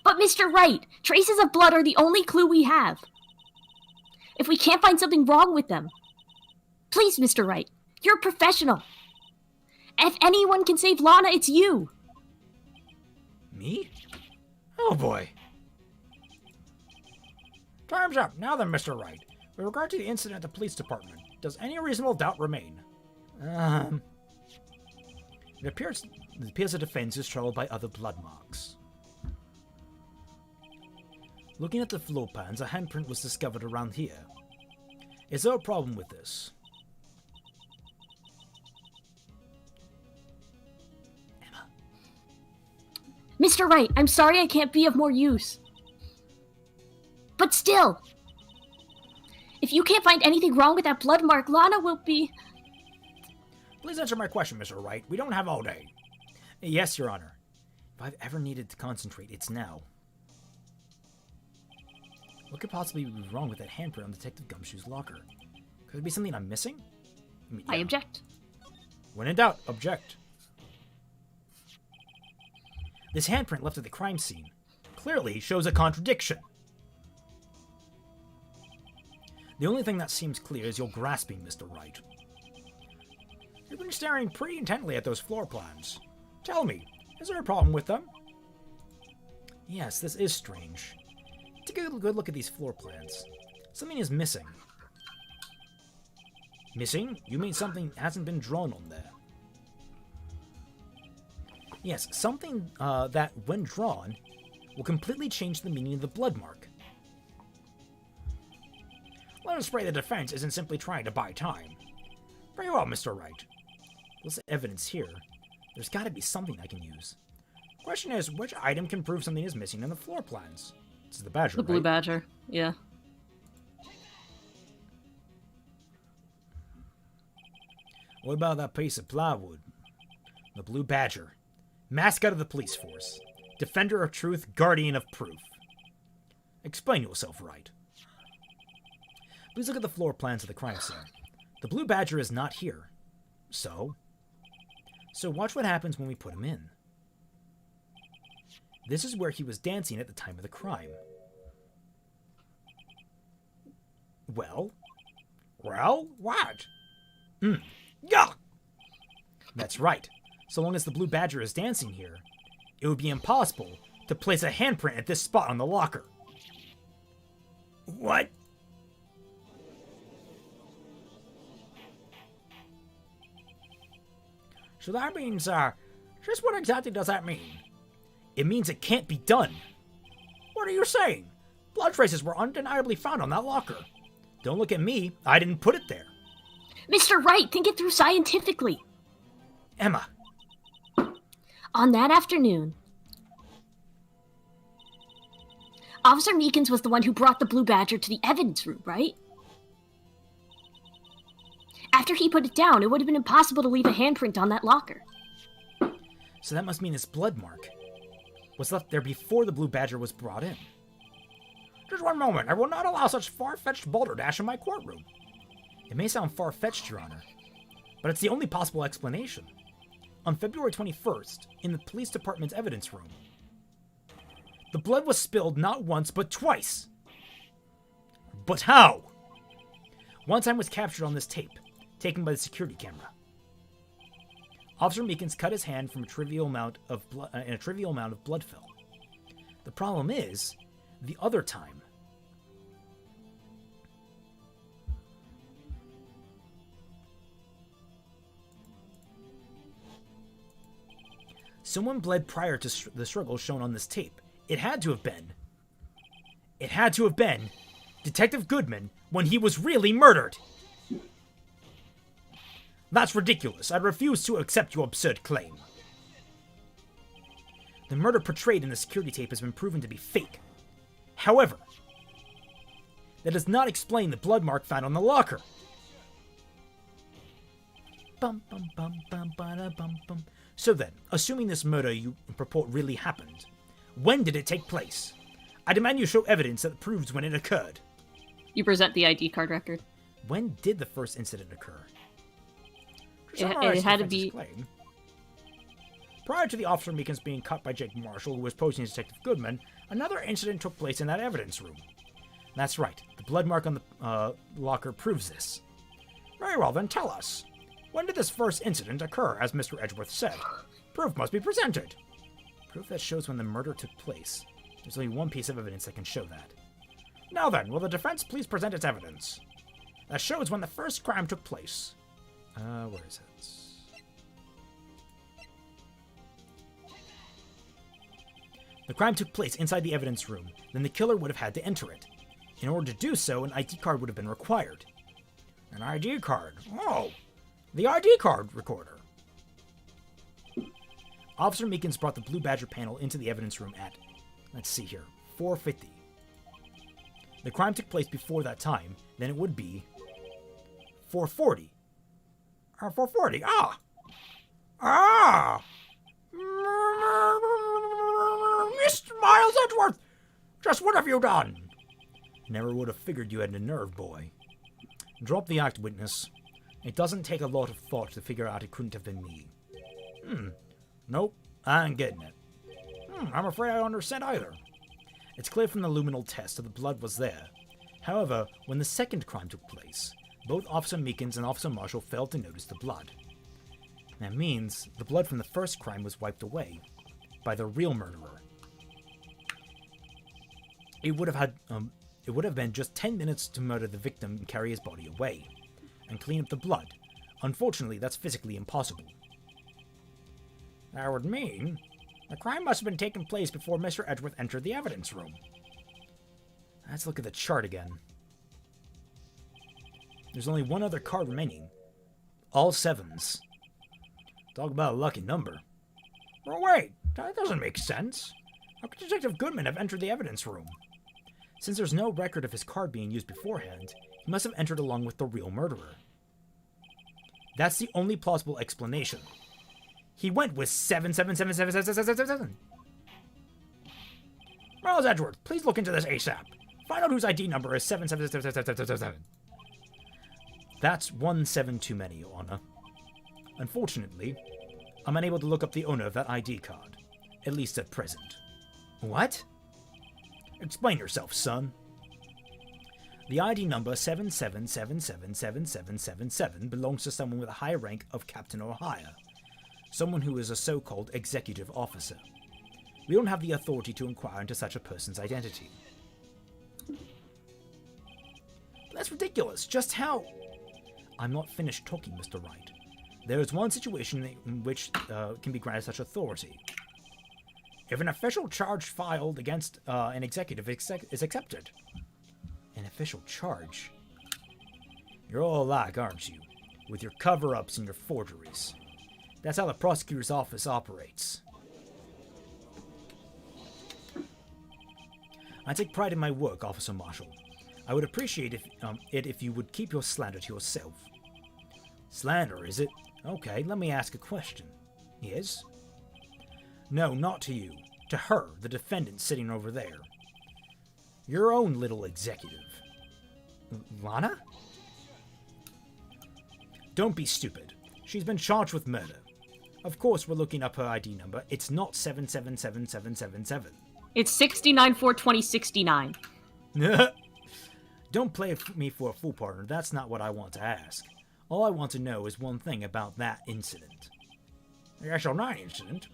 But Mr. Wright, traces of blood are the only clue we have. If we can't find something wrong with them. Please, Mr. Wright, you're a professional. If anyone can save Lana, it's you. Me? Oh boy. Time's up. Now then, Mr. Wright. With regard to the incident at the police department, does any reasonable doubt remain? It appears the defense is troubled by other blood marks. Looking at the floor plans, a handprint was discovered around here. Is there a problem with this? Emma. Mr. Wright, I'm sorry I can't be of more use. But still, if you can't find anything wrong with that blood mark, Lana will be... Please answer my question, Mr. Wright. We don't have all day. Yes, Your Honor. If I've ever needed to concentrate, it's now. What could possibly be wrong with that handprint on Detective Gumshoe's locker? Could it be something I'm missing? I object. When in doubt, object. This handprint left at the crime scene clearly shows a contradiction. The only thing that seems clear is your grasping, Mr. Wright. You've been staring pretty intently at those floor plans. Tell me, is there a problem with them? Yes, this is strange. Take a good look at these floor plans. Something is missing. Missing? You mean something hasn't been drawn on there? Yes, something that, when drawn, will completely change the meaning of the blood mark. Let us pray the defense isn't simply trying to buy time. Very well, Mr. Wright. There's evidence here. There's got to be something I can use. Question is, which item can prove something is missing in the floor plans? This is the badger, The blue right? badger, yeah. What about that piece of plywood? The blue badger. Mascot of the police force. Defender of truth, guardian of proof. Explain yourself, Wright. Please look at the floor plans of the crime scene. The blue badger is not here. So watch what happens when we put him in. This is where he was dancing at the time of the crime. Well, what? Yeah! That's right. So long as the blue badger is dancing here, it would be impossible to place a handprint at this spot on the locker. What? So that means, just what exactly does that mean? It means it can't be done. What are you saying? Blood traces were undeniably found on that locker. Don't look at me. I didn't put it there. Mr. Wright, think it through scientifically. Emma. On that afternoon, Officer Meekins was the one who brought the blue badger to the evidence room, right? After he put it down, it would have been impossible to leave a handprint on that locker. So that must mean it's blood mark. was left there before the Blue Badger was brought in. Just one moment. I will not allow such far-fetched balderdash in my courtroom. It may sound far-fetched, Your Honor, but it's the only possible explanation. On February 21st, in the police department's evidence room, the blood was spilled not once, but twice. But how? One time was captured on this tape, taken by the security camera. Officer Meekins cut his hand from a trivial amount of blood, and a trivial amount of blood fell. The problem is, the other time, someone bled prior to the struggle shown on this tape. It had to have been Detective Goodman when he was really murdered. That's ridiculous. I refuse to accept your absurd claim. The murder portrayed in the security tape has been proven to be fake. However, that does not explain the blood mark found on the locker. So then, assuming this murder you purport really happened, when did it take place? I demand you show evidence that proves when it occurred. You present the ID card record. When did the first incident occur? It had to be... Claim, prior to the Officer Meekins being cut by Jake Marshall, who was posing as Detective Goodman, another incident took place in that evidence room. That's right. The blood mark on the locker proves this. Very well, then tell us. When did this first incident occur, as Mr. Edgeworth said? Proof must be presented. Proof that shows when the murder took place. There's only one piece of evidence that can show that. Now then, will the defense please present its evidence? That shows when the first crime took place. Where is it? The crime took place inside the evidence room, then the killer would have had to enter it. In order to do so, an ID card would have been required. An ID card? Oh, the ID card recorder. Officer Meekins brought the Blue Badger panel into the evidence room at, let's see here, 4:50. The crime took place before that time, then it would be 4:40. 4:40, Ah! Mr. Miles Edgeworth! Just what have you done? Never would have figured you had the nerve, boy. Drop the act, witness. It doesn't take a lot of thought to figure out it couldn't have been me. Nope, I ain't getting it. I'm afraid I don't understand either. It's clear from the luminal test that the blood was there. However, when the second crime took place, both Officer Meekins and Officer Marshall failed to notice the blood. That means the blood from the first crime was wiped away by the real murderer. It would have been just 10 minutes to murder the victim and carry his body away, and clean up the blood. Unfortunately, that's physically impossible. That would mean the crime must have been taking place before Mr. Edgeworth entered the evidence room. Let's look at the chart again. There's only one other card remaining. All 7s. Talk about a lucky number. Well, wait, that doesn't make sense. How could Detective Goodman have entered the evidence room? Since there's no record of his card being used beforehand, he must have entered along with the real murderer. That's the only plausible explanation. He went with 7777777. Miles Edgeworth, please look into this ASAP. Find out whose ID number is 7777777. That's 17 too many, Your Honor. Unfortunately, I'm unable to look up the owner of that ID card, at least at present. What? Explain yourself, son. The ID number 77777777 belongs to someone with a high rank of captain or higher. Someone who is a so-called executive officer. We don't have the authority to inquire into such a person's identity. That's ridiculous. Just how? I'm not finished talking, Mr. Wright. There is one situation in which can be granted such authority. If an official charge filed against an executive is accepted. An official charge? You're all alike, aren't you? With your cover-ups and your forgeries. That's how the prosecutor's office operates. I take pride in my work, Officer Marshall. I would appreciate if you would keep your slander to yourself. Slander, is it? Okay, let me ask a question. Yes? No, not to you. To her, the defendant sitting over there. Your own little executive. Lana? Don't be stupid. She's been charged with murder. Of course we're looking up her ID number. It's not 777777. It's 69-4-2069. Don't play me for a fool, partner. That's not what I want to ask. All I want to know is one thing about that incident. The SL9 incident?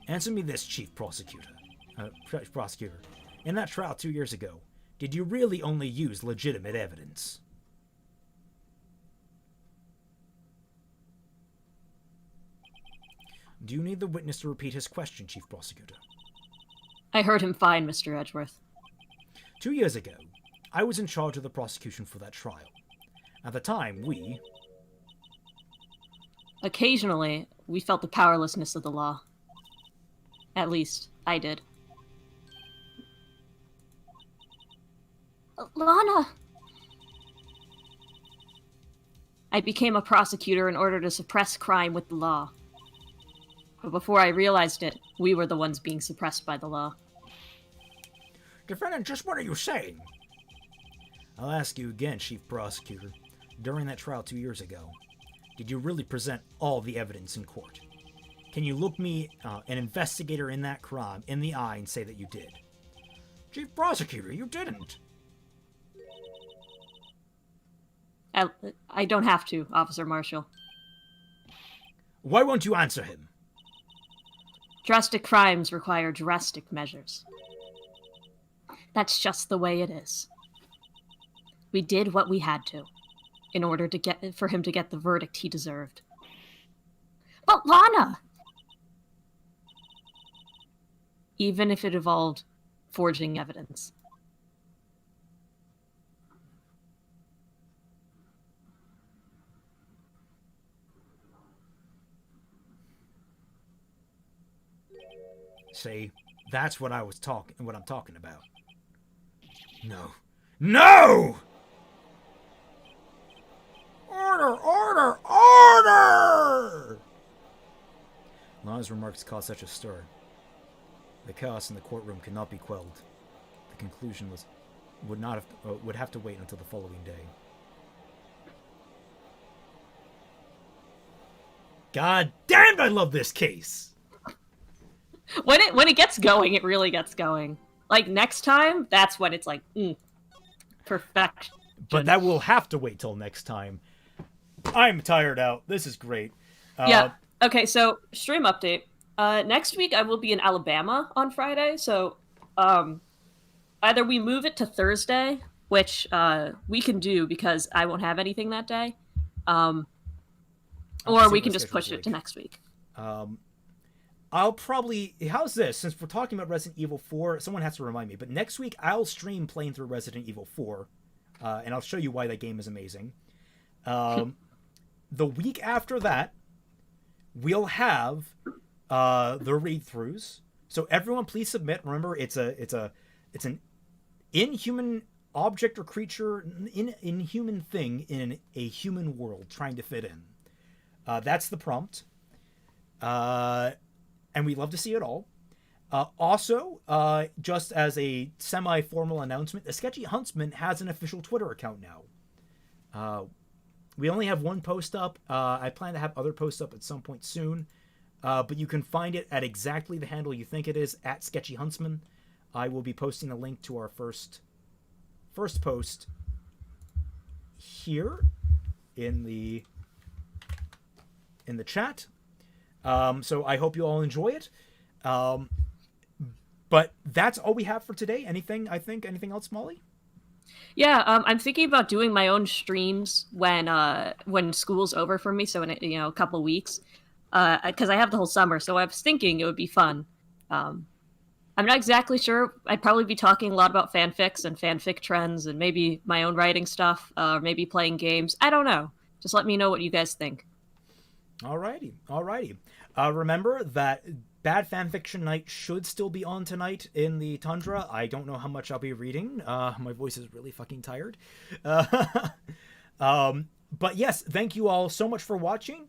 Answer me this, Chief Prosecutor. Prosecutor. In that trial 2 years ago, did you really only use legitimate evidence? Do you need the witness to repeat his question, Chief Prosecutor? I heard him fine, Mr. Edgeworth. 2 years ago, I was in charge of the prosecution for that trial. At the time, Occasionally, we felt the powerlessness of the law. At least, I did. Lana! I became a prosecutor in order to suppress crime with the law. But before I realized it, we were the ones being suppressed by the law. Defendant, just what are you saying? I'll ask you again, Chief Prosecutor. During that trial 2 years ago, did you really present all the evidence in court? Can you look me, an investigator in that crime, in the eye and say that you did? Chief Prosecutor, you didn't. I don't have to, Officer Marshall. Why won't you answer him? Drastic crimes require drastic measures. That's just the way it is. We did what we had to, in order for him to get the verdict he deserved. But Lana! Even if it involved forging evidence. See, that's what I'm talking about. No. No! Order! Order! Order! Lana's remarks caused such a stir. The chaos in the courtroom could not be quelled. The conclusion would have to wait until the following day. God damn, I love this case! When it gets going, it really gets going. Like, next time, that's when it's like, perfection. But that will have to wait till next time. I'm tired out. This is great. Yeah. Okay, so, stream update. Next week, I will be in Alabama on Friday, so either we move it to Thursday, which we can do because I won't have anything that day, or we can just push it to next week. I'll probably... How's this? Since we're talking about Resident Evil 4, someone has to remind me. But next week, I'll stream playing through Resident Evil 4. And I'll show you why that game is amazing. The week after that, we'll have the read-throughs. So everyone, please submit. Remember, it's an inhuman object or creature, inhuman thing in a human world trying to fit in. That's the prompt. And we'd love to see it all. Also, just as a semi-formal announcement, the Sketchy Huntsman has an official Twitter account now. We only have one post up. I plan to have other posts up at some point soon. But you can find it at exactly the handle you think it is, at Sketchy Huntsman. I will be posting a link to our first post here in the chat. So I hope you all enjoy it. But that's all we have for today. Anything else, Molly? Yeah, I'm thinking about doing my own streams when school's over for me, so in a couple of weeks, because I have the whole summer. So I was thinking it would be fun. I'm not exactly sure. I'd probably be talking a lot about fanfics and fanfic trends, and maybe my own writing stuff, maybe playing games. I don't know. Just let me know what you guys think. Alrighty. Remember that Bad Fanfiction Night should still be on tonight in the Tundra. I don't know how much I'll be reading. My voice is really fucking tired. But yes, thank you all so much for watching.